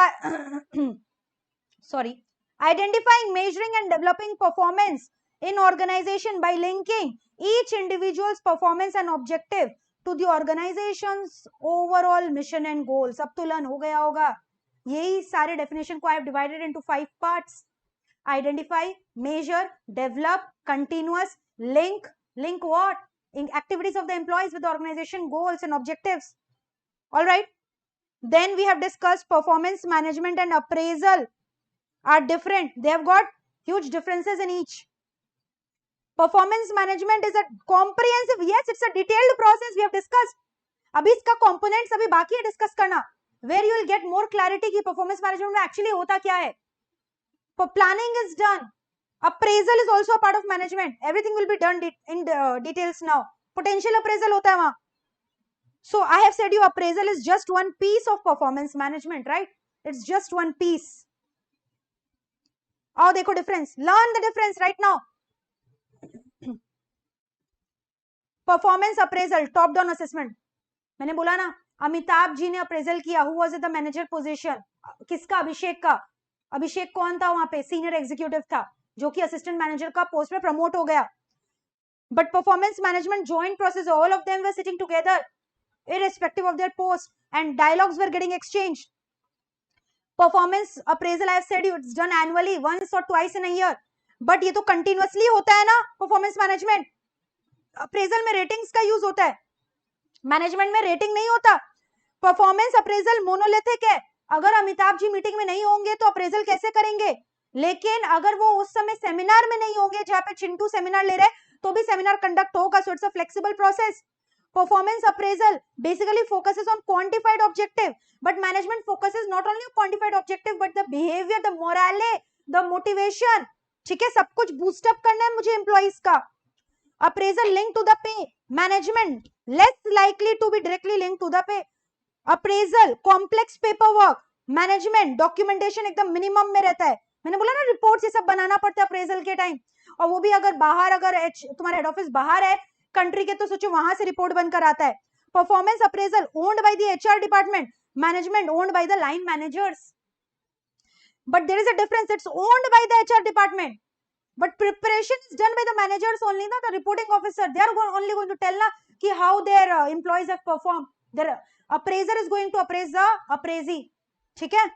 identifying, measuring and developing performance in organization by linking each individual's performance and objective to the organization's overall mission and goals. अब तो learn हो गया होगा. यही सारे definition को I have divided into 5 parts. Identify, measure, develop, continuous, link what? In activities of the employees with the organization goals and objectives. All right. Then we have discussed performance management and appraisal are different. They have got huge differences in each. Performance management is a comprehensive, yes, it's a detailed process we have discussed. अभी इसका components अभी बाकी है discuss करना, where you will get more clarity कि performance management में actually होता क्या है. Planning is done. Appraisal is also a part of management. Everything will be done in details now. Potential appraisal होता है वहाँ. So I have said you appraisal is just one piece of performance management, right? It's just one piece. आओ देखो difference, learn the difference right now. Performance appraisal, top down assessment. मैंने बोला ना, अमिताभ जी ने appraisal किया. Who was the manager position? किसका? अभिषेक का. अभिषेक कौन था वहां पे? सीनियर एग्जीक्यूटिव था, जो कि असिस्टेंट मैनेजर का पोस्ट पे प्रमोट हो गया. But performance management joint process, all of them were sitting together irrespective of their post, and dialogues were getting exchanged. Performance appraisal, I have said you, it's done annually, once or twice in a year. But ये तो continuously होता है ना. performance management appraisal में ratings का use होता है, management में रेटिंग नहीं होता. परफॉर्मेंस अप्रेजल मोनोलिथिक है. अगर अमिताभ जी मीटिंग में नहीं होंगे तो अप्रेजल कैसे करेंगे? लेकिन अगर वो उस समय सेमिनार में नहीं होंगे जहां पे चिंटू सेमिनार ले रहे, तो भी सेमिनार कंडक्ट होगा. सो it's a flexible process. Performance appraisal basically focuses on quantified objective, but management focuses not only on quantified objective but the behavior, the morale, the motivation. ठीक है, सब कुछ बूस्ट अप करना है मुझे एम्प्लॉइज का. Appraisal linked to the pay, management less likely to be directly linked to the pay. Appraisal complex paperwork, management documentation एकदम minimum में रहता है. मैंने बोला ना, रिपोर्ट ये सब बनाना पड़ता है अप्रेजल के टाइम, और वो भी अगर बाहर, अगर तुम्हारा हेड ऑफिस बाहर है कंट्री के, तो सोचो वहां से रिपोर्ट बनकर आता है. Performance appraisal owned by the HR department, management owned by the line managers. But there is a difference, it's owned by the HR department, but preparation is done by the managers only, na, the reporting officer. They are only going to tell na ki how their employees have performed. Their appraiser is going to appraise the appraisee, theek hai,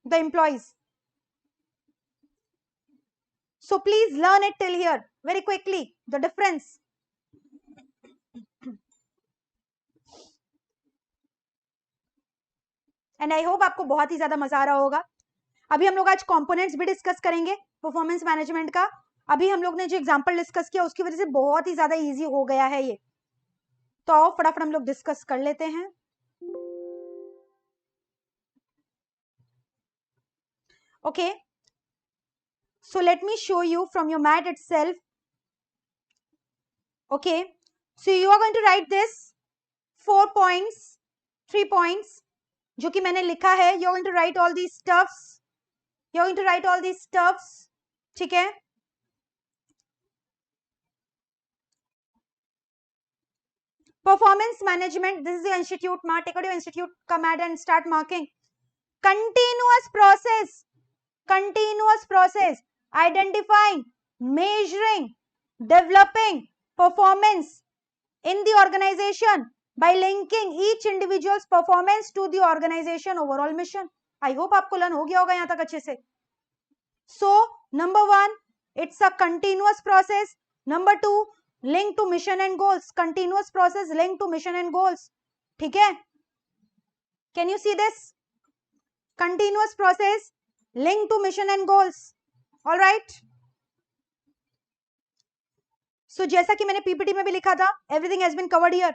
the employees. So please learn it till here very quickly, the difference. And I hope आपको बहुत ही ज्यादा मजा आ रहा होगा. अभी हम लोग आज कंपोनेंट्स भी डिस्कस करेंगे परफॉर्मेंस मैनेजमेंट का. अभी हम लोग ने जो एग्जांपल डिस्कस किया उसकी वजह से बहुत ही ज्यादा इजी हो गया है ये. तो आओ फटाफट हम लोग डिस्कस कर लेते हैं. Okay, so let me show you from your mat itself. Okay, so you are going to write this 4 points, 3 points जो कि मैंने लिखा है. You are going to write all these stuffs. You are going to write all these stuffs. ठीक है. Performance management, this is the institute mat. Take out your institute का mat and start marking. Continuous process. Continuous process, identifying, measuring, developing performance in the organization by linking each individual's performance to the organization overall mission. I hope आपको learn हो गया होगा यहाँ तक अच्छे से. So number 1, it's a continuous process. Number 2, link to mission and goals. Continuous process linked to mission and goals. ठीक है? Can you see this? Continuous process linked to mission and goals. All right. So जैसा कि मैंने PPT में भी लिखा था, everything has been covered here.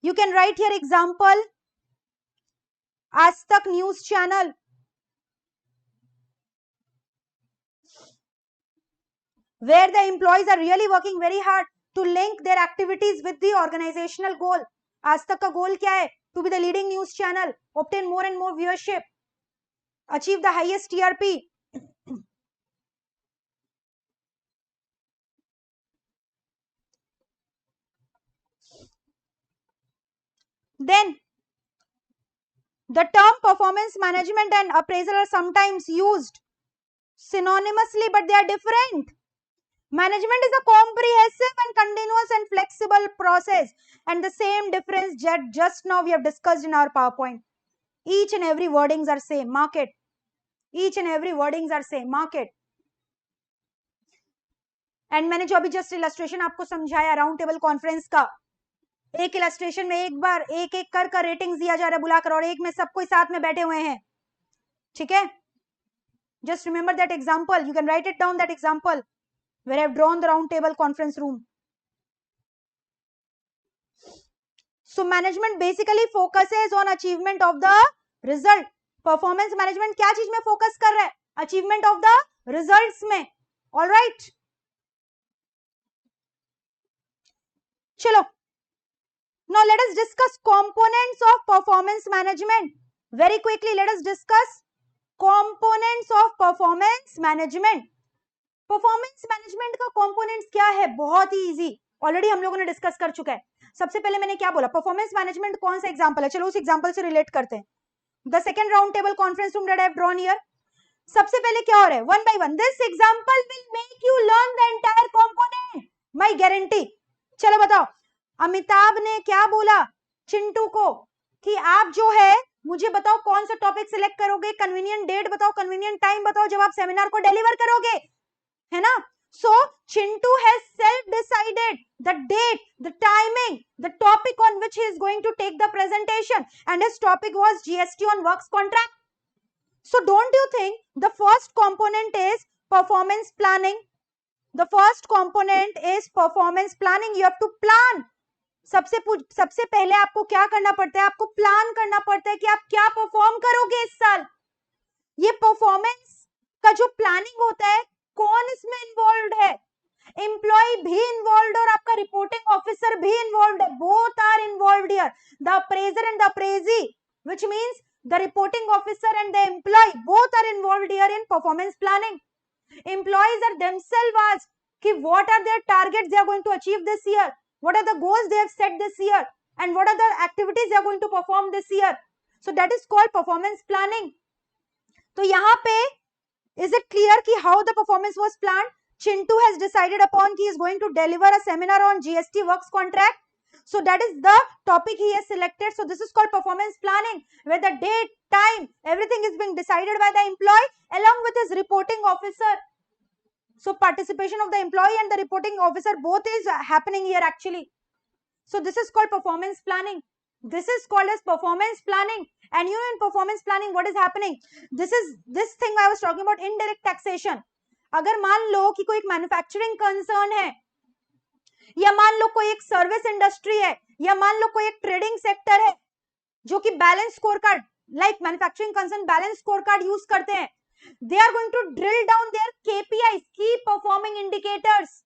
You can write here example, आज तक news channel. Where the employees are really working very hard to link their activities with the organizational goal. आज तक का goal क्या है? To be the leading news channel, obtain more and more viewership, achieve the highest TRP. Then the term performance management and appraisal are sometimes used synonymously, but they are different. Management is a comprehensive and continuous and flexible process, and the same difference just now we have discussed in our PowerPoint. Each and every wordings are same. Mark it. Each and every wordings are same. Mark it. And मैंने जो अभी just illustration आपको समझाया round table conference का, एक illustration में एक बार एक एक कर रेटिंग्स दिया जा रहा है बुलाकर, और एक में सब कोई साथ में बैठे हुए हैं. ठीक है? Just remember that example. You can write it down, that example where I have drawn the round table conference room. So management basically focuses on achievement of the result. Performance management क्या चीज में focus कर रहा है? Achievement of the results में. All right. चलो. Now let us discuss components of performance management. Very quickly, let us discuss components of performance management. Performance management का components क्या है? बहुत ही इजी, ऑलरेडी हम लोगों ने डिस्कस कर चुका है। सबसे पहले मैंने क्या बोला, परफॉर्मेंस मैनेजमेंट कौन सा एग्जांपल है, चलो उस एग्जांपल से रिलेट करते हैं। The second round table conference room that I have drawn here. सबसे पहले क्या हो रहा है, one by one, this example will make you learn the entire component, my guarantee. चलो बताओ, अमिताभ ने क्या बोला चिंटू को कि आप जो है मुझे बताओ कौन सा टॉपिक सिलेक्ट करोगे, कन्वीनियंट डेट बताओ, कन्वीनियंट टाइम बताओ जब आप सेमिनार को डिलीवर करोगे, है ना। So Chintu has self-decided the date, the timing, the topic on which he is going to take the presentation, and his topic was GST on works contract. So don't you think the first component is performance planning? The first component is performance planning. You have to plan. सबसे पहले आपको क्या करना पड़ता है, आपको plan करना पड़ता है कि आप क्या परफॉर्म करोगे इस साल। ये परफॉर्मेंस का जो प्लानिंग होता है, कौन इसमें इन्वॉल्व है, एम्प्लॉय भी इन्वॉल्व और आपका रिपोर्टिंग ऑफिसर भी इन्वॉल्व है, both are involve here, the appraiser and the appraisee, which means the reporting officer and the employ both are involve here in performance planning. Employees are themselves asked कि what are their targets they are going to achieve this year, what are the goals they have set this year, and what are the activities they are going to perform this year. So that is called performance planning. तो यहाँ पे is it clear ki how the performance was planned? Chintu has decided upon he is going to deliver a seminar on GST works contract. So that is the topic he has selected. So this is called performance planning, where the date, time, everything is being decided by the employee along with his reporting officer. So participation of the employee and the reporting officer both is happening here actually. So this is called performance planning. This is called as performance planning. And you know, in performance planning what is happening, this thing I was talking about, indirect taxation. अगर मान लो कि कोई एक manufacturing concern है, या मान लो कोई एक सर्विस इंडस्ट्री है, या मान लो कोई एक ट्रेडिंग सेक्टर है जो कि balance score card, like manufacturing concern balance score card use करते हैं, they are going to drill down their KPIs, key performing indicators.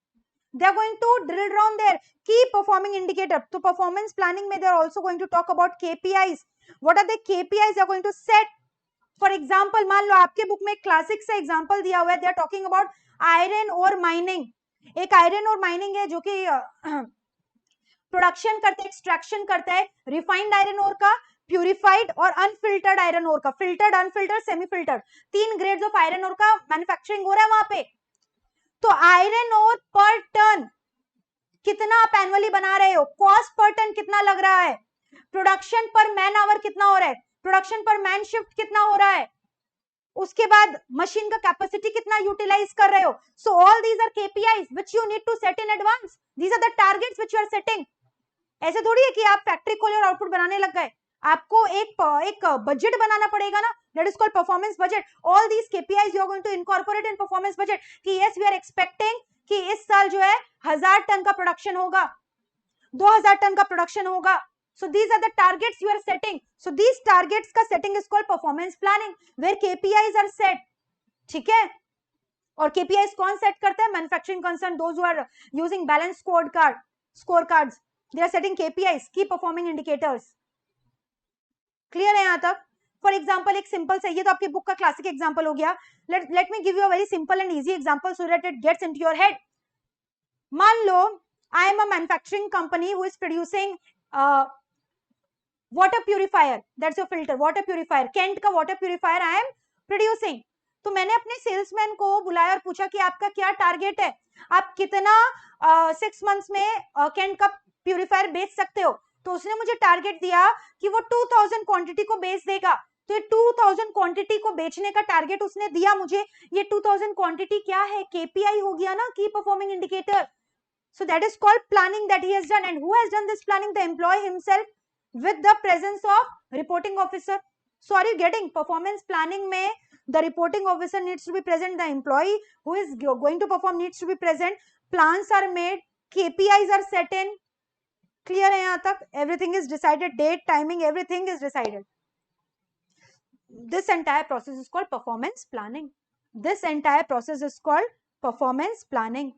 They are going to drill down their key performing indicator. So performance planning में they are also going to talk about KPIs. What are the KPIs they are going to set? For example, मान लो आपके book में classic से example दिया हुआ है, they are talking about iron और mining. एक आयरन और माइनिंग है जो कि प्रोडक्शन करते, एक्सट्रैक्शन करता है रिफाइंड आयरन ओर का, प्यूरिफाइड और अनफिल्टर्ड आयरन ओर का, filtered, unfiltered, semi filtered, 3 grades of iron ore का मैन्युफैक्चरिंग हो रहा है वहां पे। तो आयरन ओर पर टन कितना आप एनुअली बना रहे हो, कॉस्ट पर टन कितना लग रहा है, प्रोडक्शन पर मैन आवर कितना हो रहा है, प्रोडक्शन पर मैन शिफ्ट कितना हो रहा है, उसके बाद मशीन का कैपेसिटी कितना यूटिलाइज कर रहे हो। So all these are KPIs which you need to set in advance, these are the targets which you are setting. ऐसे थोड़ी है कि आप फैक्ट्री खोले और आउटपुट बनाने लग गए, आपको एक बजट बनाना पड़ेगा ना, that is called performance budget. All these KPIs you are going to incorporate in performance budget कि यस वी आर एक्सपेक्टिंग कि इस साल जो है 1000 टन का प्रोडक्शन होगा, 2000 टन का प्रोडक्शन होगा। So these are the targets you are setting. So these targets का setting is called performance planning, where KPIs are set. ठीक है, और KPIs कौन सेट करता है, manufacturing concern, those who are using balance scorecards, they are setting KPIs, key performing indicators. Clear है यहाँ तक? फॉर एग्जाम्पल एक सिंपल से, ये तो आपकी बुक का क्लासिक एग्जाम्पल हो गया, let me give you a very simple and easy example so that it gets into your head. मान लो I am a manufacturing company who is producing water purifier, that's your filter, water purifier, Kent का water purifier I am producing. तो मैंने अपने salesman को बुलाया और पूछा कि आपका क्या टारगेट है, आप कितना 6 मंथ्स में केंट का प्यूरिफायर बेच सकते हो। तो उसने मुझे टारगेट दिया कि वो 2000 क्वांटिटी को बेच देगा। तो ये 2000 क्वांटिटी को बेचने का टारगेट उसने दिया मुझे। ये 2000 क्वांटिटी क्या है, केपीआई हो गया ना, की performing indicator. So that is called planning that he has done. And who has done this planning? The employee himself with the presence of reporting officer. So are you getting? Performance planning mein the reporting officer needs to be present, the employee who is going to perform needs to be present, plans are made, KPIs are set in. Clear hai yahan tak? Everything is decided, date, timing, everything is decided. This entire process is called performance planning. This entire process is called performance planning.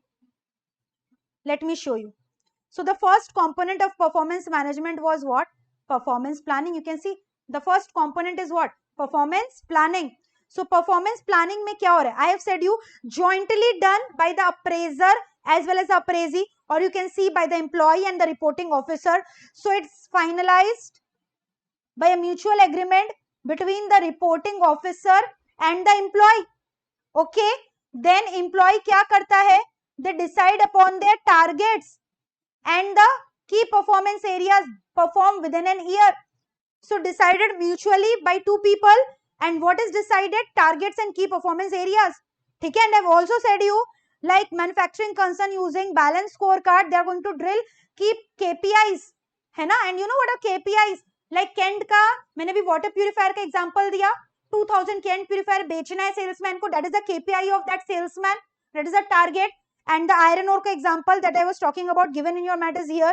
Let me show you. So the first component of performance management was what? Performance planning. You can see the first component is what? Performance planning. So performance planning में क्या हो रहा है? I have said you jointly done by the appraisal as well as the appraisee, or you can see by the employee and the reporting officer. So it's finalized by a mutual agreement between the reporting officer and the employee. Okay, then employee क्या करता है? They decide upon their targets and the key performance areas performed within an year. So decided mutually by two people. And what is decided? Targets and key performance areas. ठीक है? And I've also said you, like manufacturing concern using balance scorecard, they are going to drill key KPIs, है ना? And you know what are KPIs? Like Kent का मैंने भी water purifier का example दिया, 2000 Kent purifier बेचना है salesman को, that is the KPI of that salesman, that is the target. And the iron ore का example that I was talking about given in your mat is here.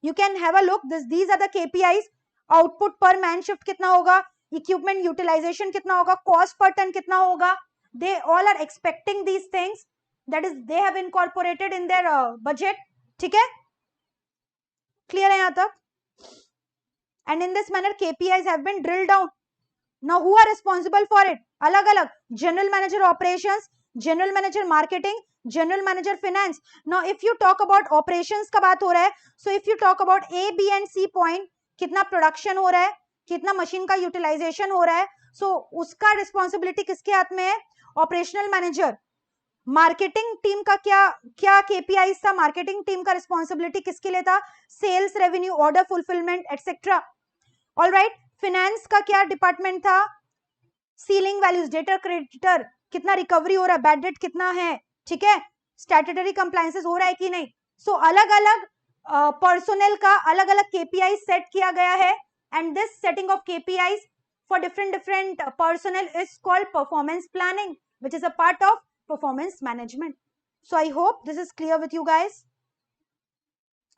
You can have a look. These are the KPIs. Output per man shift कितना होगा, equipment utilization कितना होगा, cost per ton कितना होगा. They all are expecting these things. That is, they have incorporated in their budget. ठीक है? Clear है यहाँ तक? And in this manner, KPIs have been drilled down. Now, who are responsible for it? अलग अलग. General Manager Operations, General Manager Marketing, General Manager Finance. Now, if you talk about operations का बात हो रहा है, so if you talk about A, B and C point, कितना production हो रहा है, कितना machine का utilization हो रहा है, so उसका responsibility किसके हाथ में है? Operational Manager. मार्केटिंग टीम का क्या KPIs था? मार्केटिंग टीम का रिस्पॉन्सिबिलिटी किसके लिए था? Sales, revenue, order fulfilment etcetera. Alright. Finance का क्या डिपार्टमेंट था? सीलिंग वैल्यूज, डेटर क्रेडिटर, कितना रिकवरी हो रहा है, बैड डेट कितना है, ठीक है, स्टैट्यूटरी कंप्लायंसेस हो रहा है कि नहीं. सो अलग अलग पर्सोनेल का अलग अलग KPI सेट किया गया है. And this setting of KPIs for different personnel is called performance planning, which is a part of performance management. So I hope this is clear with you guys.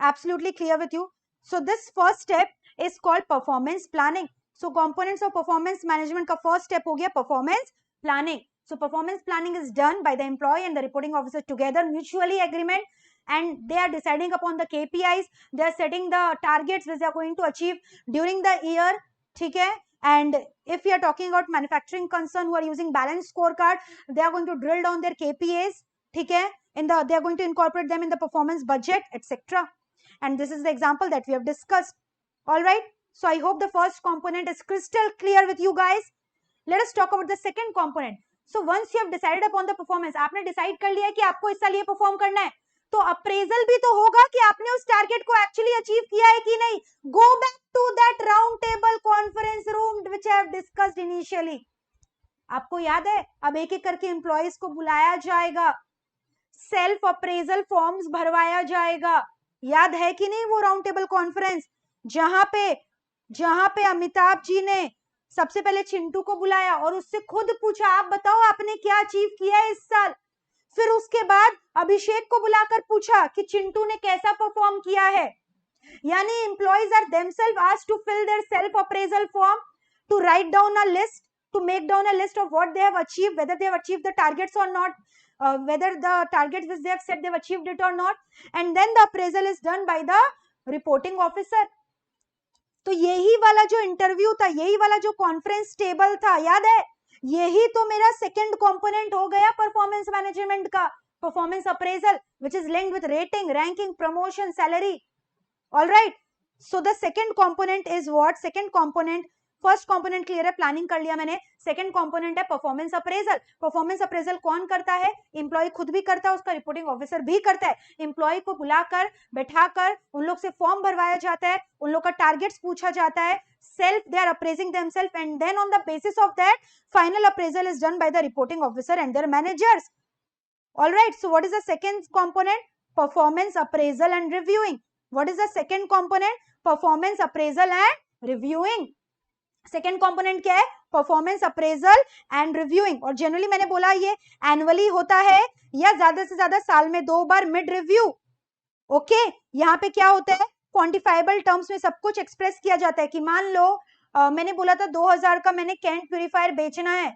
Absolutely clear with you. So this first step is called performance planning. So components of performance management का first step हो गया performance planning. So performance planning is done by the employee and the reporting officer together, mutually agreement, and they are deciding upon the KPIs. They are setting the targets which they are going to achieve during the year. ठीक है? And if we are talking about manufacturing concern who are using balance scorecard, they are going to drill down their KPIs, ठीक है? They are going to incorporate them in the performance budget, etc. And this is the example that we have discussed. All right. So I hope the first component is crystal clear with you guys. Let us talk about the second component. So once you have decided upon the performance, आपने decide कर लिया है कि आपको इस साल ये perform करना है, तो अप्रेजल भी तो होगा कि आपने उस टारगेट को एक्चुअली अचीव किया है कि नहीं. Go back to that round table conference room which I have discussed initially. आपको याद है? अब एक एक करके एम्प्लॉइज को बुलाया जाएगा, सेल्फ अप्रेजल फॉर्म्स भरवाया जाएगा. याद है कि नहीं वो राउंड टेबल कॉन्फ्रेंस जहां पे अमिताभ जी ने सबसे पहले चिंटू को बुलाया और उससे खुद पूछा, आप बताओ आपने क्या अचीव किया है इस साल. फिर उसके बाद अभिषेक को बुलाकर पूछा कि चिंटू ने कैसा परफॉर्म किया है. यानी employees are themselves asked to fill their self appraisal form, to write down a list, to make down a list of what they have achieved, whether they have achieved the targets और not, whether the targets which they have set they have achieved it or not, and then the appraisal is done by the reporting officer. तो यही वाला जो interview था, यही वाला जो conference table था, याद है, यही तो मेरा सेकंड कंपोनेंट हो गया परफॉर्मेंस मैनेजमेंट का, performance appraisal, which is linked with rating, ranking, promotion, salary. Alright. So the second component is what? Second component, first component clear है, प्लानिंग कर लिया मैंने. सेकंड कंपोनेंट है परफॉर्मेंस अप्रेजल. परफॉर्मेंस अप्रेजल कौन करता है? Employ खुद भी करता है, उसका रिपोर्टिंग ऑफिसर भी करता है. एम्प्लॉय को बुलाकर बैठाकर उन लोग से फॉर्म भरवाया जाता है, उन लोग का टारगेट्स पूछा जाता है, self they are appraising themselves, and then on the basis of that final appraisal is done by the reporting officer and their managers. All right. So what is the second component? Performance appraisal and reviewing. What is the second component? Performance appraisal and reviewing. Second component क्या है? Performance appraisal and reviewing. और generally मैंने बोला ये annually होता है या ज्यादा से ज्यादा साल में 2 बार मिड रिव्यू. ओके. यहाँ पे क्या होता है? क्वांटिफाइबल टर्म्स में सब कुछ एक्सप्रेस किया जाता है कि मान लो मैंने बोला था 2000 का मैंने कैंट प्यूरिफायर बेचना है,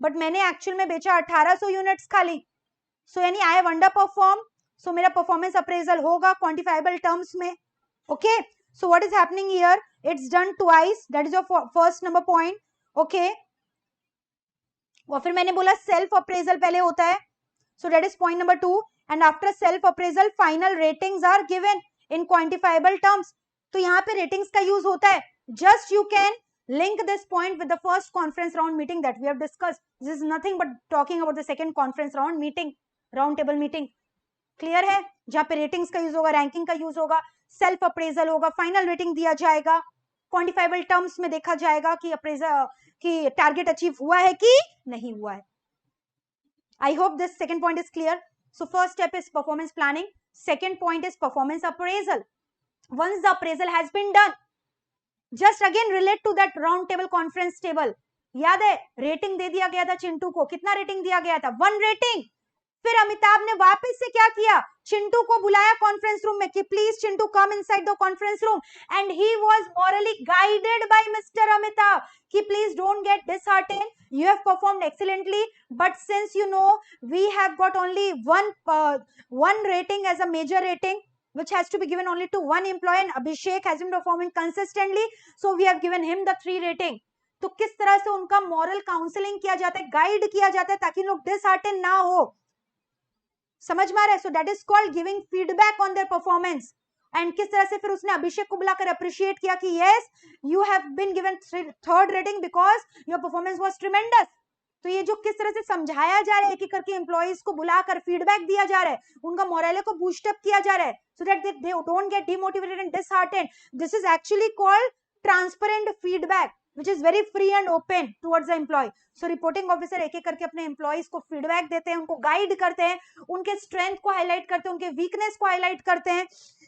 बट मैंने एक्चुअल में बेचा 1800 यूनिट्स खाली. सो यानी आई हैव अंडर परफॉर्म, सो मेरा परफॉर्मेंस अप्रेजल होगा क्वांटिफाइबल टर्म्स में. Okay. So what is happening here? It's done twice. That is your first number point. Okay. और फिर मैंने बोला सेल्फ अप्रेजल पहले होता है, so that is point number 2. And after self appraisal final ratings are given in quantifiable terms. तो यहाँ पे रेटिंग्स का यूज होता है. Just you can link this point with the first conference round meeting that we have discussed. This is nothing but talking about the second conference round meeting, round table meeting. Clear है? जहां पे ratings का use होगा, ranking का use होगा, self appraisal होगा, final rating दिया जाएगा, क्वांटिफाइबल टर्म्स में देखा जाएगा कि अप्रेजल कि टारगेट अचीव हुआ है कि नहीं हुआ है. I hope this second point is clear. So first step is performance planning, second point is performance appraisal. Once the appraisal has been done, just again relate to that round table conference table. याद है rating दे दिया गया था चिंटू को, कितना rating दिया गया था? 1 रेटिंग. फिर अमिताभ ने वापस से क्या किया? चिंटू को बुलाया कॉन्फ्रेंस रूम में कि please Chintu come inside the conference room, and he was morally guided by mister Amitabh कि please don't get dishearten, you have performed excellently, but since you know we have got only one rating as a major rating which has to be given only to one employee, and Abhishek has been performing consistently, so we have given him the 3 rating. तो किस तरह से उनका moral counselling किया जाता है, guide किया जाता है ताकि लोग डिसहार्टेन ना हो. समझ में आ रहा है? So that is called giving feedback on their performance. And किस तरह से फिर उसने अभिषेक को बुलाकर अप्रिशिएट किया कि yes you have been given 3rd rating because your performance was tremendous. तो ये जो किस तरह से समझाया जा रहा है, एक करके एम्प्लॉइज को बुलाकर फीडबैक दिया जा रहा है, उनका मोरल को बूस्ट अप किया जा रहा है, so that they don't get demotivated and disheartened. This is actually called transparent feedback which is very free and open towards the employee. So reporting officer एक एक करके अपने एम्प्लॉइज को फीडबैक देते हैं, उनको गाइड करते हैं, उनके स्ट्रेंथ को हाईलाइट करते हैं, उनके वीकनेस को हाईलाइट करते हैं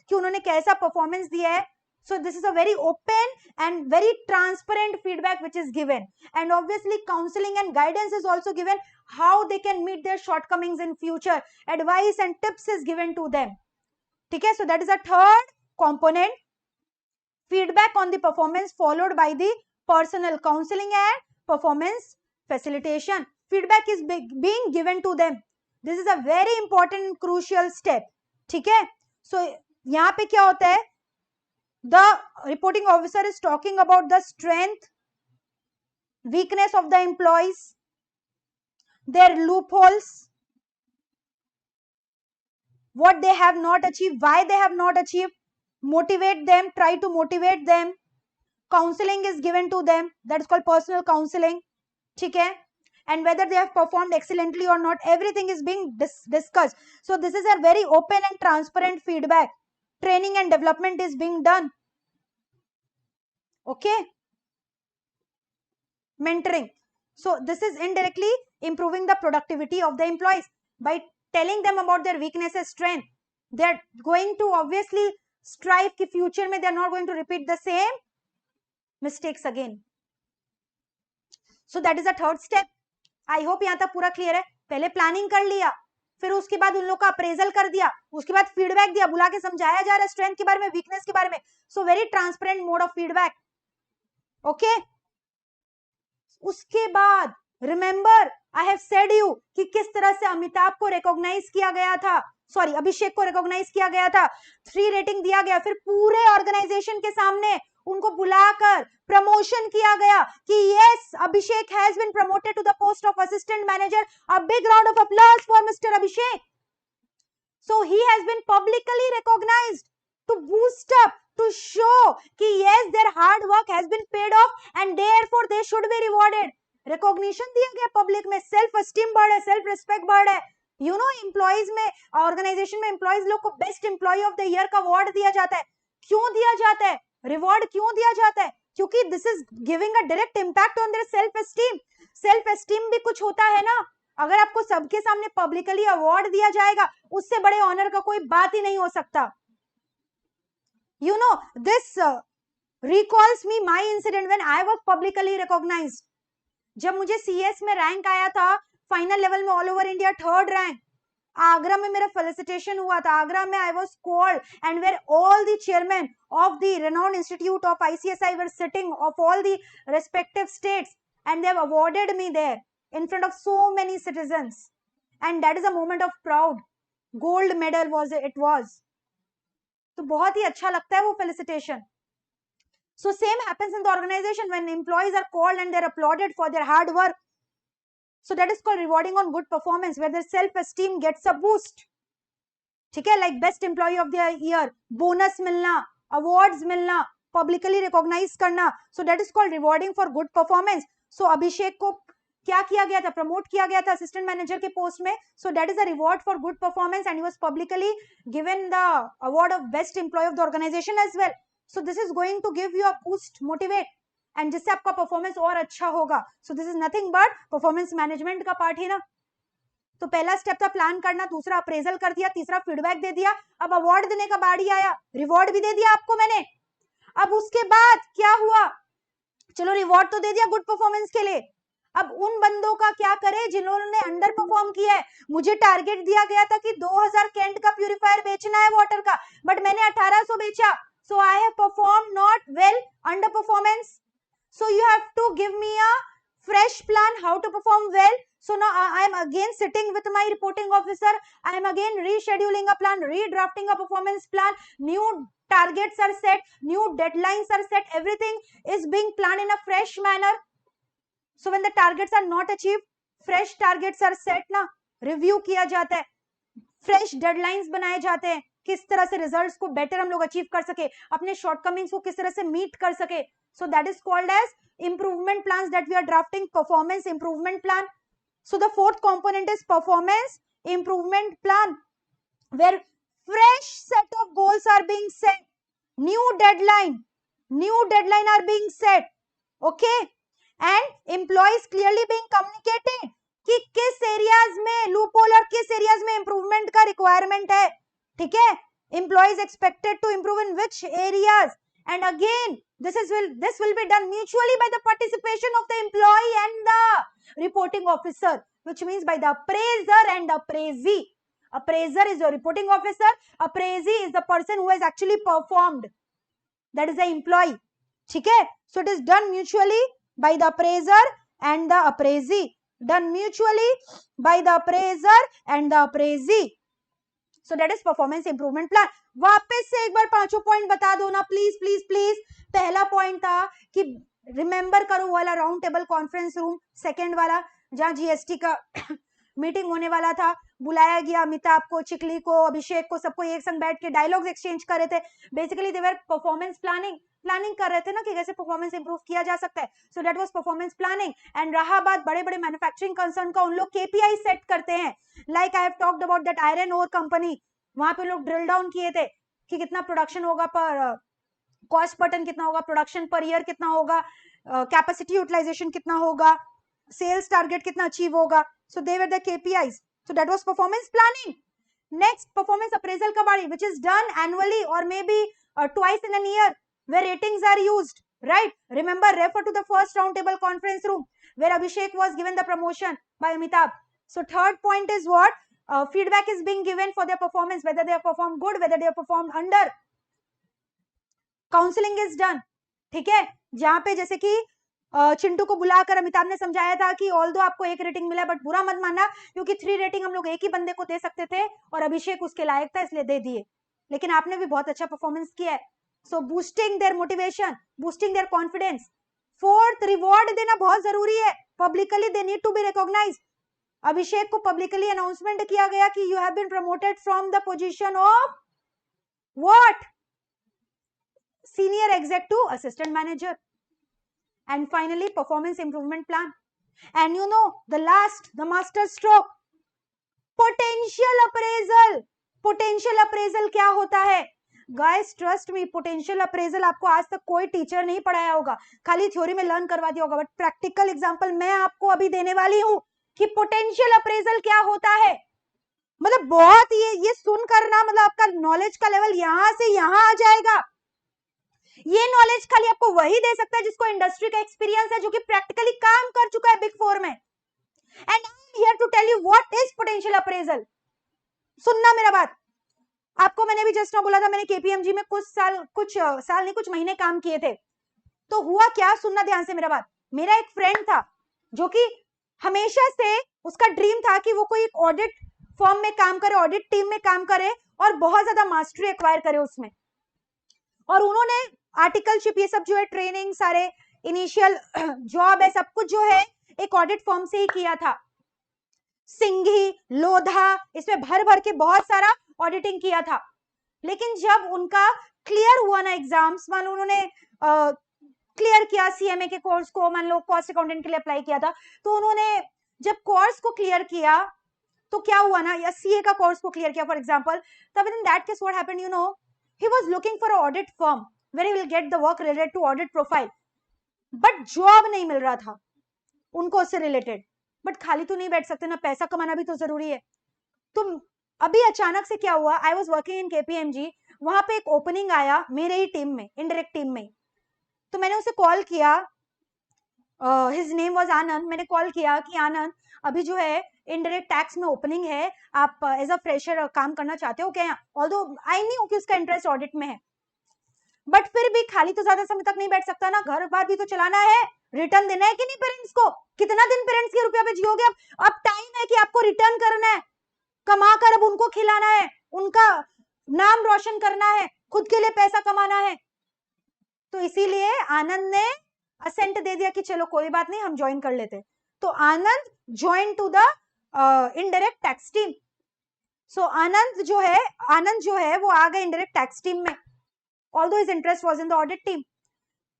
कि उन्होंने कैसा परफॉर्मेंस दिया है. So this is a very open and very transparent feedback which is given, and obviously counseling and guidance is also given, how they can meet their shortcomings in future. Advice and tips is given to them. ठीक है? So that is a third component, feedback on the performance followed by the personal counseling and performance facilitation. Feedback is being given to them. This is a very important and crucial step. ठीक है? So यहाँ पे क्या होता है? The reporting officer is talking about the strength, weakness of the employees, their loopholes, what they have not achieved, why they have not achieved, motivate them, try to motivate them. Counseling is given to them, that is called personal counseling. ठीक है? And whether they have performed excellently or not, everything is being discussed. So this is a very open and transparent feedback. Training and development is being done. Okay? Mentoring. So this is indirectly improving the productivity of the employees by telling them about their weaknesses, strength. They are going to obviously strive कि future में they are not going to repeat the same mistakes again. So that is the third step. I hope यहाँ तक पूरा clear है. पहले planning कर लिया, फिर उसके बाद उन लोग का अप्रेजल कर दिया, उसके बाद फीडबैक दिया, बुला के समझाया जा रहा है स्ट्रेंथ के बारे में, वीकनेस के बारे में. So very transparent mode of feedback. Okay? उसके बाद remember I have said you कि किस तरह से अमिताभ को रिकॉग्नाइज किया गया था, सॉरी अभिषेक को रिकॉग्नाइज किया गया था, 3 रेटिंग दिया गया, फिर पूरे ऑर्गेनाइजेशन के सामने उनको बुलाकर प्रमोशन किया गया कि yes Abhishek has been promoted to the post of assistant manager. A big round of applause for mister Abhishek. So he has been publicly recognised to boost up, to show कि yes their hard work has been paid off and therefore they should be rewarded. Recognition दिया गया public में, self esteem बढ़ है, self respect बढ़ है. You know employees में, organization में एम्प्लॉइज लोग को best employee of the year का अवार्ड दिया जाता है. क्यों दिया जाता है? रिवॉर्ड क्यों दिया जाता है? क्योंकि this is giving a direct impact on their self esteem. Self esteem भी कुछ होता है ना. अगर आपको सबके सामने पब्लिकली अवार्ड दिया जाएगा, उससे बड़े ऑनर का कोई बात ही नहीं हो सकता. You know, this recalls me my incident when I was publicly recognized. जब मुझे CS में रैंक आया था, फाइनल लेवल में all over India 3rd rank, Agra में मेरा फेलिसिटेशन हुआ था. आगरा में I was called and where all the chairmen of the renowned institute of ICSI were sitting of all the respective states and they have awarded me there in front of so many citizens, and that is a moment of proud. Gold medal was it was. तो बहुत ही अच्छा लगता है वो felicitation. So same happens in the organization when employees are called and they're applauded for their hard work. So that is called rewarding on good performance, where their self-esteem gets a boost. ठीक है, like best employee of the year, bonus मिलना, awards मिलना, publicly recognize करना. So that is called rewarding for good performance. So अभिषेक को क्या किया गया था, प्रमोट किया गया था असिस्टेंट मैनेजर के पोस्ट में. So that is a reward for good performance, and he was publicly given the award of best employee of the organization as well. So this is going to give you a boost, motivate, and जिससे आपका performance और अच्छा होगा. So this is nothing but performance management का part ही ना. तो पहला step था प्लान करना, दूसरा अप्रेजल कर दिया, तीसरा फीडबैक दे दिया, अब अवार्ड देने का बारी आया, रिवॉर्ड भी दे दिया आपको मैंने. अब उसके बाद क्या हुआ, चलो रिवॉर्ड तो दे दिया गुड परफॉर्मेंस के लिए, अब उन बंदों का क्या करें जिन्होंने अंडर परफॉर्म किया है. मुझे टारगेट दिया गया था कि 2000 कैंट का प्यूरिफायर बेचना है वाटर का, बट मैंने 1800 बेचा. So I have perform not well, under performance. So you have to give me a fresh plan how to perform well. So now I am again sitting with my reporting officer, I am again rescheduling a plan, redrafting a performance plan, new targets are set, new deadlines are set, everything is being planned in a fresh manner. So when the targets are not achieved, fresh targets are set ना, review किया जाता है, fresh deadlines बनाए जाते हैं, किस तरह से रिजल्ट्स को बेटर हम लोग अचीव कर सके, अपने शॉर्टकमिंग्स को किस तरह से मीट कर सके. So that is called as improvement plans that we are drafting, performance improvement plan. So the fourth component is performance improvement plan, where fresh set of goals are being set, new deadline are being set, okay, and employees clearly being communicated कि किस areas में loophole और किस areas में improvement का requirement है. ठीक है, employees expected to improve in which areas, and again this will be done mutually by the participation of the employee and the reporting officer, which means by the appraiser and the appraisee. Appraiser is your reporting officer, appraisee is the person who has actually performed, that is the employee. ठीक है, so it is done mutually by the appraiser and the appraisee, done mutually by the appraiser and the appraisee. So that is performance improvement plan. वापस से एक बार पांचों point बता दो ना please please please. पहला पॉइंट था कि रिमेंबर करो वाला round table conference room, second वाला जहां जीएसटी का मीटिंग होने वाला था, बुलाया गया अमिताभ को, चिकली को, अभिषेक को, सबको एक संग बैठ के डायलॉग्स एक्सचेंज कर रहे थे. Basically they were performance planning कर रहे थे ना कि कैसे परफॉर्मेंस इंप्रूव किया जा सकता है. So that was performance planning. And रहा बात बड़े बड़े मैन्युफैक्चरिंग कंसर्न का, उन लोग केपीआई सेट करते हैं. Like I have talked about that iron ore company, वहां पे लोग ड्रिल डाउन किए थे कि कितना प्रोडक्शन होगा पर कॉस्ट पर टन, कितना होगा प्रोडक्शन पर ईयर, कितना होगा कैपेसिटी यूटिलाइजेशन, कितना होगा सेल्स टारगेट, कितना अचीव होगा. So they were the KPIs. So that was performance planning. Next performance appraisal का बारी, व्हिच इज डन एनुअली और may be twice in an year, where ratings are used, right? Remember, refer to the first roundtable conference room where Abhishek was given the promotion by Amitabh. So third point is what? Feedback is being given for their performance, whether they have performed good, whether they have performed under. Counseling is done. ठीक है, जहां पे जैसे कि चिंटू को बुलाकर अमिताभ ने समझाया था कि ऑल्दो आपको एक रेटिंग मिला बट बुरा मत मानना, क्योंकि 3 रेटिंग हम लोग एक ही बंदे को दे सकते थे और अभिषेक उसके लायक था इसलिए दे दिए, लेकिन आपने भी बहुत अच्छा परफॉर्मेंस किया है. So boosting their motivation, boosting their confidence. Fourth, reward देना बहुत जरूरी है. Publicly they need to be recognized. अभिषेक को publicly announcement किया गया कि you have been promoted from the position of what? Senior exec to assistant manager. And finally, performance improvement plan. And you know, the last, the master stroke, potential appraisal. Potential appraisal क्या होता है? Guys trust me, potential appraisal आपको आज तक कोई teacher नहीं पढ़ाया होगा, खाली थ्योरी में लर्न करवा दिया होगा, बट प्रैक्टिकल एग्जांपल मैं आपको अभी देने वाली हूं कि पोटेंशियल अप्रेजल क्या होता है. मतलब बहुत ये सुन करना, मतलब आपका नॉलेज का लेवल यहां से यहां आ जाएगा. ये नॉलेज खाली आपको वही दे सकता है जिसको इंडस्ट्री का एक्सपीरियंस है, जो कि प्रैक्टिकली काम कर चुका है बिग फोर में. And I am here to tell you what is potential appraisal. सुनना मेरा बात, आपको मैंने भी जस्ट ना बोला था, मैंने केपीएमजी में कुछ साल नहीं कुछ महीने काम किए थे. तो हुआ क्या, सुनना ध्यान से मेरा बात. मेरा एक फ्रेंड था जो कि हमेशा से उसका ड्रीम था कि वो कोई एक ऑडिट फर्म में काम करे, ऑडिट टीम में काम करे और बहुत ज्यादा मास्टरी एक्वायर करे उसमें. और उन्होंने आर्टिकलशिप ये सब जो है, ट्रेनिंग, सारे इनिशियल जॉब है, सब कुछ जो है एक ऑडिट फर्म से ही किया था. सिंघी, लोधा, इसमें भर भर के बहुत सारा ऑडिटिंग किया था। लेकिन जब उनका क्लियर हुआ ना एग्जाम्स, मान लो उन्होंने क्लियर किया सीएमए के कोर्स को, मान लो कॉस्ट अकाउंटेंट के लिए अप्लाई किया था, तो उन्होंने जब कोर्स को क्लियर किया तो क्या हुआ ना, या सीए का कोर्स को क्लियर किया फॉर एग्जांपल, तब in that case what happened, you know, he was looking for a audit firm where he will get the work related to audit profile, but job नहीं मिल रहा था उनको उससे रिलेटेड। बट खाली तो नहीं बैठ सकते ना, पैसा कमाना भी तो जरूरी है। तो अभी अचानक से क्या हुआ, I was working in KPMG, वहां पे एक ओपनिंग आया मेरे ही टीम में, इनडायरेक्ट टीम में। तो मैंने उसे कॉल किया, हिज नेम वाज आनंद। मैंने कॉल किया कि आनंद, अभी जो है इनडायरेक्ट टैक्स में ओपनिंग है, आप एज अ फ्रेशर काम करना चाहते हो क्या? ऑल्दो आई न्यू कि उसका इंटरेस्ट ऑडिट में है, बट फिर भी खाली तो ज्यादा समय तक नहीं बैठ सकता ना, घर बार भी तो चलाना है, रिटर्न देना है कि नहीं पेरेंट्स को? कितना दिन पेरेंट्स के रुपया पे जियोगे? अब टाइम है कि आपको रिटर्न करना है, कमा कर अब उनको खिलाना है, उनका नाम रोशन करना है, खुद के लिए पैसा कमाना है। तो इसीलिए आनंद ने असेंट दे दिया कि चलो कोई बात नहीं, हम ज्वाइन कर लेते। तो Anand join to the indirect tax team. सो आनंद जो है वो आ गए इनडायरेक्ट टैक्स टीम में, although his interest was in the audit team.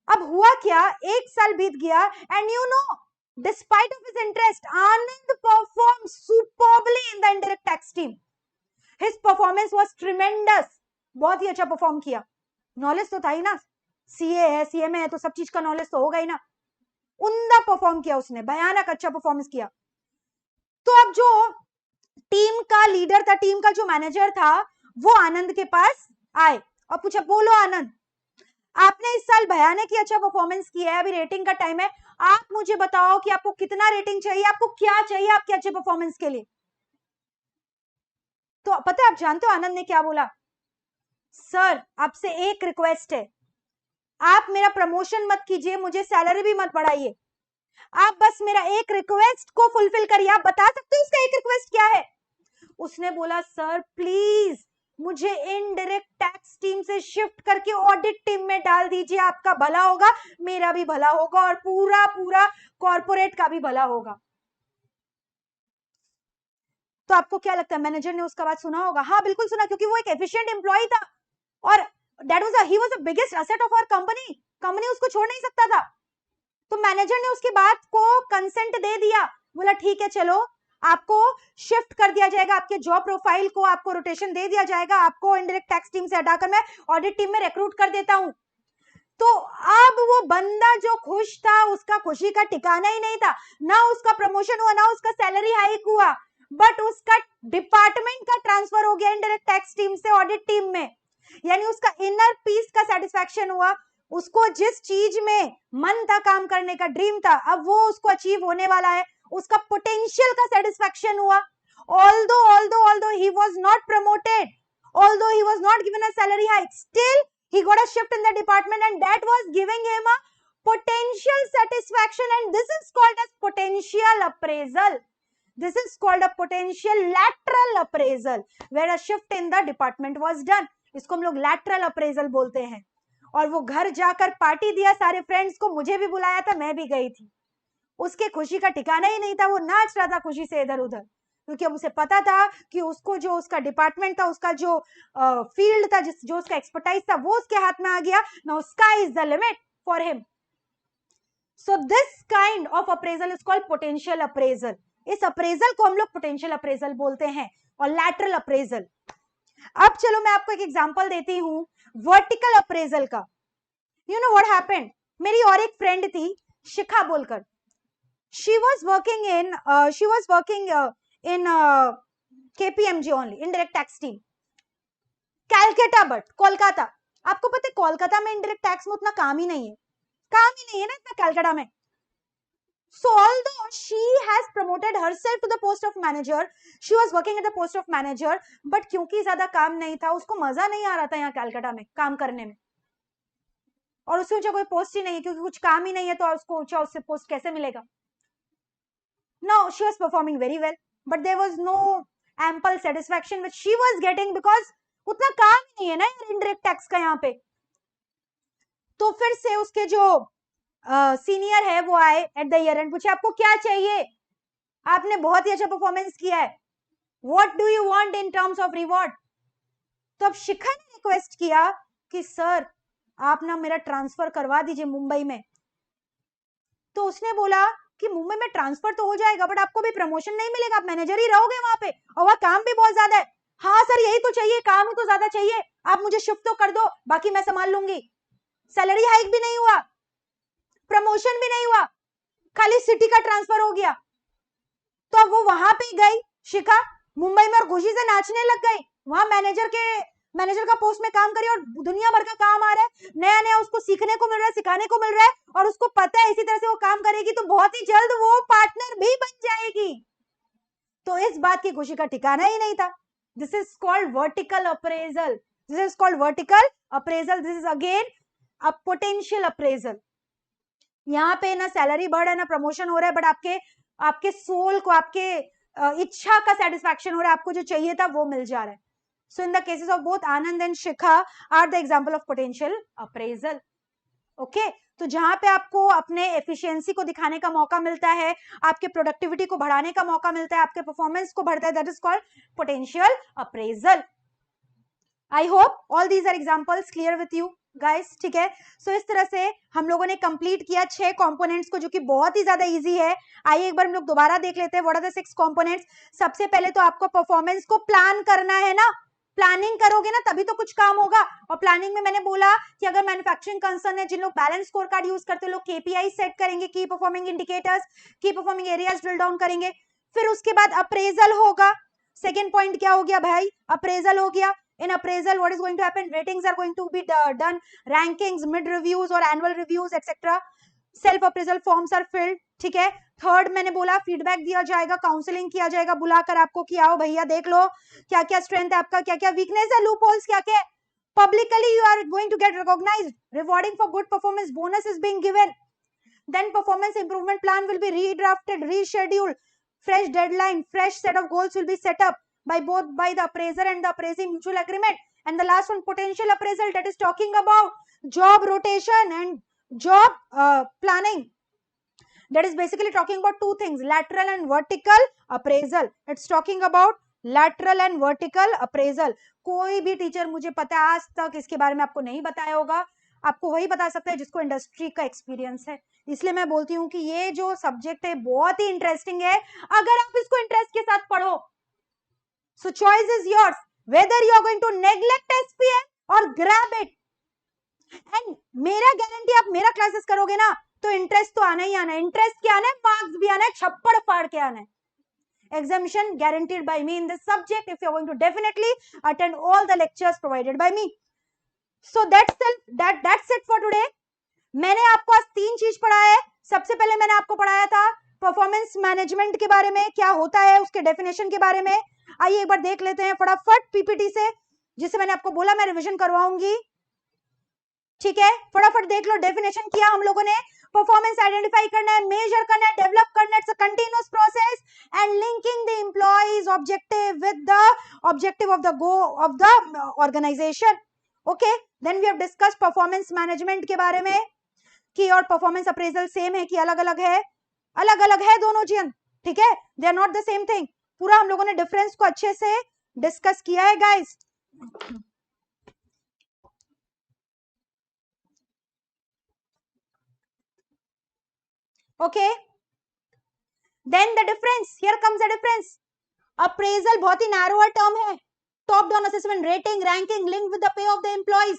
अब हुआ क्या, एक साल बीत गया, and you know, despite of his interest, Anand perform superbly in the indirect tax team. His performance was tremendous, बहुत ही अच्छा परफॉर्म किया। नॉलेज तो था ही ना, सीए है, सीएमए है, तो सब चीज का नॉलेज तो होगा ही ना। उम्दा परफॉर्म किया उसने, भयानक अच्छा परफॉर्मेंस किया। तो अब जो टीम का लीडर था, टीम का जो मैनेजर था, वो आनंद के पास आए और पूछा, बोलो आनंद, आपने इस साल भयानक ही अच्छा परफॉर्मेंस किया है, अभी रेटिंग का टाइम है, आप मुझे बताओ कि आपको कितना रेटिंग चाहिए, आपको क्या चाहिए आपके अच्छे परफॉर्मेंस के लिए? तो पता है, आप जानते हो आनंद ने क्या बोला? सर, आपसे एक रिक्वेस्ट है, आप मेरा प्रमोशन मत कीजिए, मुझे सैलरी भी मत बढ़ाइए, आप बस मेरा एक रिक्वेस्ट को फुलफिल करिए। आप बता सकते हो उसका एक रिक्वेस्ट क्या है? उसने बोला, सर प्लीज मुझे इनडायरेक्ट टैक्स टीम से शिफ्ट करके ऑडिट टीम में डाल दीजिए, आपका भला होगा, मेरा भी भला होगा, और पूरा पूरा कॉर्पोरेट का भी भला होगा। तो आपको क्या लगता है, मैनेजर ने उसका बात सुना होगा? हाँ बिल्कुल सुना, क्योंकि वो एक एफिशिएंट एम्प्लॉय था, और he was the biggest asset of our company, company उसको छोड़ नहीं सकता था। तो मैनेजर ने उसकी बात को कंसेंट दे दिया, बोला ठीक है चलो, आपको शिफ्ट कर दिया जाएगा, आपके जॉब प्रोफाइल को आपको रोटेशन दे दिया जाएगा, आपको इनडायरेक्ट टैक्स टीम से हटाकर मैं ऑडिट टीम में रिक्रूट कर देता हूं। तो अब वो बंदा जो खुश था, उसका खुशी का ठिकाना ही नहीं था, ना उसका प्रमोशन हुआ, ना उसका सैलरी हाइक हुआ, बट उसका डिपार्टमेंट का ट्रांसफर हो गया इनडायरेक्ट टैक्स टीम से ऑडिट टीम में। यानी उसका इनर पीस का सेटिस्फैक्शन हुआ, उसको जिस चीज में मन था काम करने का, ड्रीम था, अब वो उसको अचीव होने वाला है, उसका पोटेंशियल का सेटिस्फैक्शन हुआ। although he was not promoted, although he was not given a salary hike, still he got a shift in the department, and that was giving him a potential satisfaction, and this is called as potential appraisal. This is called a potential lateral appraisal, where a shift in the department was done. इसको हम लोग lateral appraisal बोलते हैं। और वो घर जाकर party दिया सारे फ्रेंड्स को, मुझे भी बुलाया था, मैं भी गई थी। उसके खुशी का ठिकाना ही नहीं था, वो नाच रहा था खुशी से इधर उधर, क्योंकि अब उसे पता था कि उसको जो उसका डिपार्टमेंट था, उसका जो फील्ड था, जो उसका एक्सपर्टाइज था, वो उसके हाथ में आ गया। Now sky is the limit for him. So this kind of appraisal is called potential appraisal. इस अप्रेजल को हम लोग पोटेंशियल अप्रेजल बोलते हैं, और लैटरल अप्रेजल। अब चलो मैं आपको एक एग्जांपल देती हूं वर्टिकल अप्रेजल का। यू नो व्हाट हैपेंड, मेरी और एक फ्रेंड थी शिखा बोलकर, she was working in KPMG only, indirect tax team, Calcutta, but Kolkata. आपको पता है कोलकाता में इंडायरेक्ट टैक्स में उतना काम ही नहीं है, काम ही नहीं है ना इतना कैलकाटा में। So although she has promoted herself to the post of manager, she was working at the post of manager, but क्योंकि ज्यादा काम नहीं था, उसको मजा नहीं आ रहा था यहाँ कैलकाटा में काम करने में, और उससे ऊंचा कोई पोस्ट ही नहीं है, क्योंकि कुछ काम ही नहीं है, तो उसको ऊंचा उससे पोस्ट कैसे मिलेगा? No, she was performing very well, but there was no ample satisfaction which she was getting, because उतना काम ही नहीं है ना indirect tax का यहाँ पे। तो फिर से उसके जो सीनियर है वो आए एट द ईयर एंड पूछे, आपको क्या चाहिए? आपने बहुत ही अच्छा परफॉर्मेंस किया है, what do you want in terms of reward? तो अब शिखा ने रिक्वेस्ट किया कि सर आप ना मेरा ट्रांसफर करवा दीजिए मुंबई में। तो उसने बोला कि मुंबई में ट्रांसफर तो हो जाएगा बट आपको भी प्रमोशन नहीं मिलेगा, आप मैनेजर ही रहोगे वहां पे, और वहां काम भी बहुत ज्यादा है। हाँ सर यही तो चाहिए, काम ही तो ज्यादा चाहिए, आप मुझे शिफ्ट तो कर दो, बाकी मैं संभाल लूंगी। सैलरी हाइक भी नहीं हुआ, प्रमोशन भी नहीं हुआ, खाली सिटी का ट्रांसफर हो गया। तो अब वो वहां पे गई शिखा मुंबई में और खुशी से नाचने लग गई, वहां मैनेजर का पोस्ट में काम करी और दुनिया भर का काम आ रहा है, नया नया उसको सीखने को मिल रहा है, सिखाने को मिल रहा है, और उसको पता है इसी तरह से वो काम करेगी तो बहुत ही जल्द वो पार्टनर भी बन जाएगी। तो इस बात की खुशी का ठिकाना ही नहीं था। This is called vertical appraisal, this is called vertical appraisal, this is again a potential appraisal. यहाँ पे ना सैलरी बढ़ रहा है ना प्रमोशन हो रहा है, बट आपके सोल को, आपके इच्छा का सेटिस्फैक्शन हो रहा है, आपको जो चाहिए था वो मिल जा रहा है। So in the cases of both Anand and Shikha are the example of potential appraisal. Okay? तो जहां पे आपको अपने एफिशिएंसी को दिखाने का मौका मिलता है, आपके प्रोडक्टिविटी को बढ़ाने का मौका मिलता है, आपके परफॉर्मेंस को बढ़ता है, that is called potential appraisal. I hope all these are examples clear with you guys, ठीक है। सो इस तरह से हम लोगों ने कंप्लीट किया 6 कंपोनेंट्स को, जो कि बहुत ही ज्यादा इजी है। आइए एक बार हम लोग दोबारा देख लेते हैं, व्हाट आर द 6 कंपोनेंट्स। सबसे पहले तो आपको परफॉर्मेंस को प्लान करना है ना, प्लानिंग करोगे ना तभी तो कुछ काम होगा। और प्लानिंग में मैंने बोला कि अगर मैन्युफैक्चरिंग कंसर्न है, जिन लोग बैलेंस स्कोर कार्ड यूज करते हैं, लोग केपीआई सेट करेंगे, की परफॉर्मिंग इंडिकेटर्स, की परफॉर्मिंग एरियाज ड्रिल डाउन करेंगे। फिर उसके बाद अप्रेजल होगा। सेकेंड पॉइंट क्या हो गया भाई, अप्रेजल हो गया। In appraisal, what is going to happen? Ratings are going to be done, rankings, mid reviews और annual reviews, etc. Self appraisal forms are filled, ठीक है। थर्ड मैंने बोला फीडबैक दिया जाएगा, काउंसलिंग किया जाएगा बुलाकर आपको कि आओ भैया देख लो क्या क्या स्ट्रेंथ है आपका, क्या क्या वीकनेस है, लूप होल्स क्या क्या। Publicly you are going to get recognized, rewarding for good performance, bonus is being given. Then performance improvement plan will be redrafted, rescheduled, fresh deadline, fresh set of goals will be set up by the appraiser and the appraisee mutual agreement. And the last one, potential appraisal, that is talking about job rotation and job planning. That is basically talking about two things, lateral and vertical appraisal. It's talking about lateral and vertical appraisal. कोई भी teacher मुझे पता है आज तक इसके बारे में आपको नहीं बताया होगा, आपको वही बता सकता है जिसको इंडस्ट्री का एक्सपीरियंस है। इसलिए मैं बोलती हूँ कि ये जो सब्जेक्ट है बहुत ही इंटरेस्टिंग है, अगर आप इसको इंटरेस्ट के साथ पढ़ो। So choice is yours, whether you are going to neglect SPM or grab it. And मेरा गारंटी, आप मेरा क्लासेस करोगे ना तो इंटरेस्ट तो आना ही आना है। इंटरेस्ट क्या आना है, मार्क्स भी आना है, छप्पड़ फाड़ के आना है। Exemption guaranteed by me in this subject if you are going to definitely attend all the lectures provided by me. So that's it for today. मैंने आपको आज 3 चीज पढ़ाया है। सबसे पहले मैंने आपको पढ़ाया था परफॉर्मेंस मैनेजमेंट के बारे में, क्या होता है, उसके डेफिनेशन के बारे में। आइए एक बार देख लेते हैं फटाफट पीपीटी से, जिसे मैंने आपको बोला मैं रिवीजन करवाऊंगी, ठीक है। फटाफट देख लो, डेफिनेशन किया हम लोगों ने, परफॉर्मेंस आइडेंटिफाई करना है, मेजर करना है, डेवलप करना है, it's a continuous process and linking the employees objective with the objective of the go of the organization. Okay, then we have discuss performance management के बारे में कि और परफॉर्मेंस अप्रेजल सेम है कि अलग अलग है, अलग अलग है दोनों चीज, ठीक है, they are not the same thing. पूरा हम लोगों ने डिफरेंस को अच्छे से डिस्कस किया है guys. Okay, then the difference, here comes the difference. Appraisal बहुत ही नैरोअर टर्म है, top down assessment, rating, ranking linked with the pay of the employees,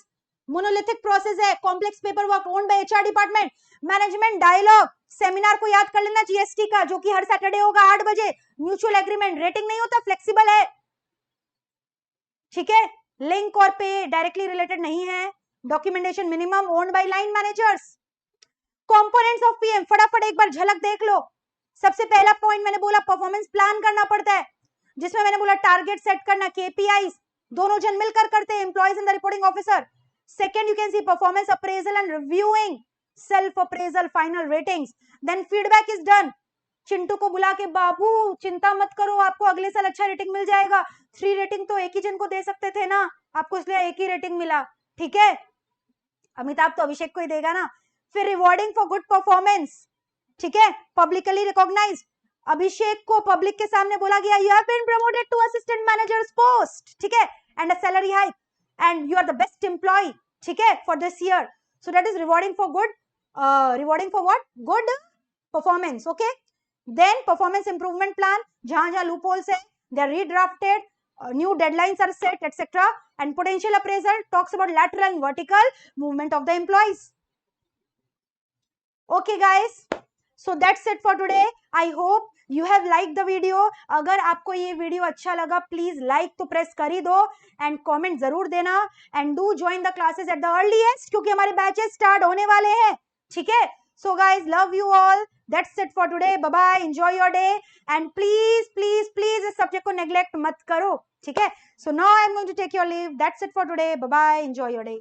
monolithic process है, complex paper work owned by HR department, management dialogue, seminar को याद कर लेना GST का, जो कि हर सैटरडे होगा 8 बजे, म्यूचुअल एग्रीमेंट, रेटिंग नहीं होता, फ्लेक्सिबल है, ठीक है, लिंक और पे डायरेक्टली रिलेटेड नहीं है, documentation minimum owned by line managers. Components of PM फटाफट एक बार झलक देख लो। सबसे पहला पॉइंट मैंने बोला परफॉर्मेंस प्लान करना पड़ता है, जिसमें मैंने बोला टारगेट सेट करना, केपीआईज दोनों जन मिलकर करते हैं, employees and the reporting officer. Second you can see performance appraisal and reviewing, self appraisal, final ratings, then feedback is done. Chintu को बुला के, बाबू चिंता मत करो, आपको अगले साल अच्छा रेटिंग मिल जाएगा, 3 रेटिंग तो एक ही जन को दे सकते थे ना, आपको इसलिए एक ही रेटिंग मिला, ठीक है। अमिताभ तो अभिषेक को ही देगा ना। फिर रिवॉर्डिंग फॉर गुड परफॉर्मेंस, ठीक है, पब्लिकली रिकॉग्नाइज्ड, अभिषेक को पब्लिक के सामने बोला गया you have been promoted to assistant managers post, ठीक है, and a salary hike and you are the best employee, ठीक है, for this year. So that is rewarding for good, rewarding for what, good performance. Okay, then performance improvement plan, जहां जहां loopholes है they are redrafted, new deadlines are set, etc. And potential appraisal talks about lateral and vertical movement of the employees. Okay guys, so that's it for today. I hope you have liked the video. अगर आपको ये video अच्छा लगा please like तो press कर ही दो and comment जरूर देना and do join the classes at the earliest, क्योंकि हमारे बैचेस स्टार्ट होने वाले हैं, ठीक है. So guys, love you all. That's it for today. Bye bye. Enjoy your day. And please, please, please इस सब्जेक्ट को नेग्लेक्ट मत करो, ठीक है. So now I'm going to take your leave. That's it for today. Bye bye. Enjoy your day.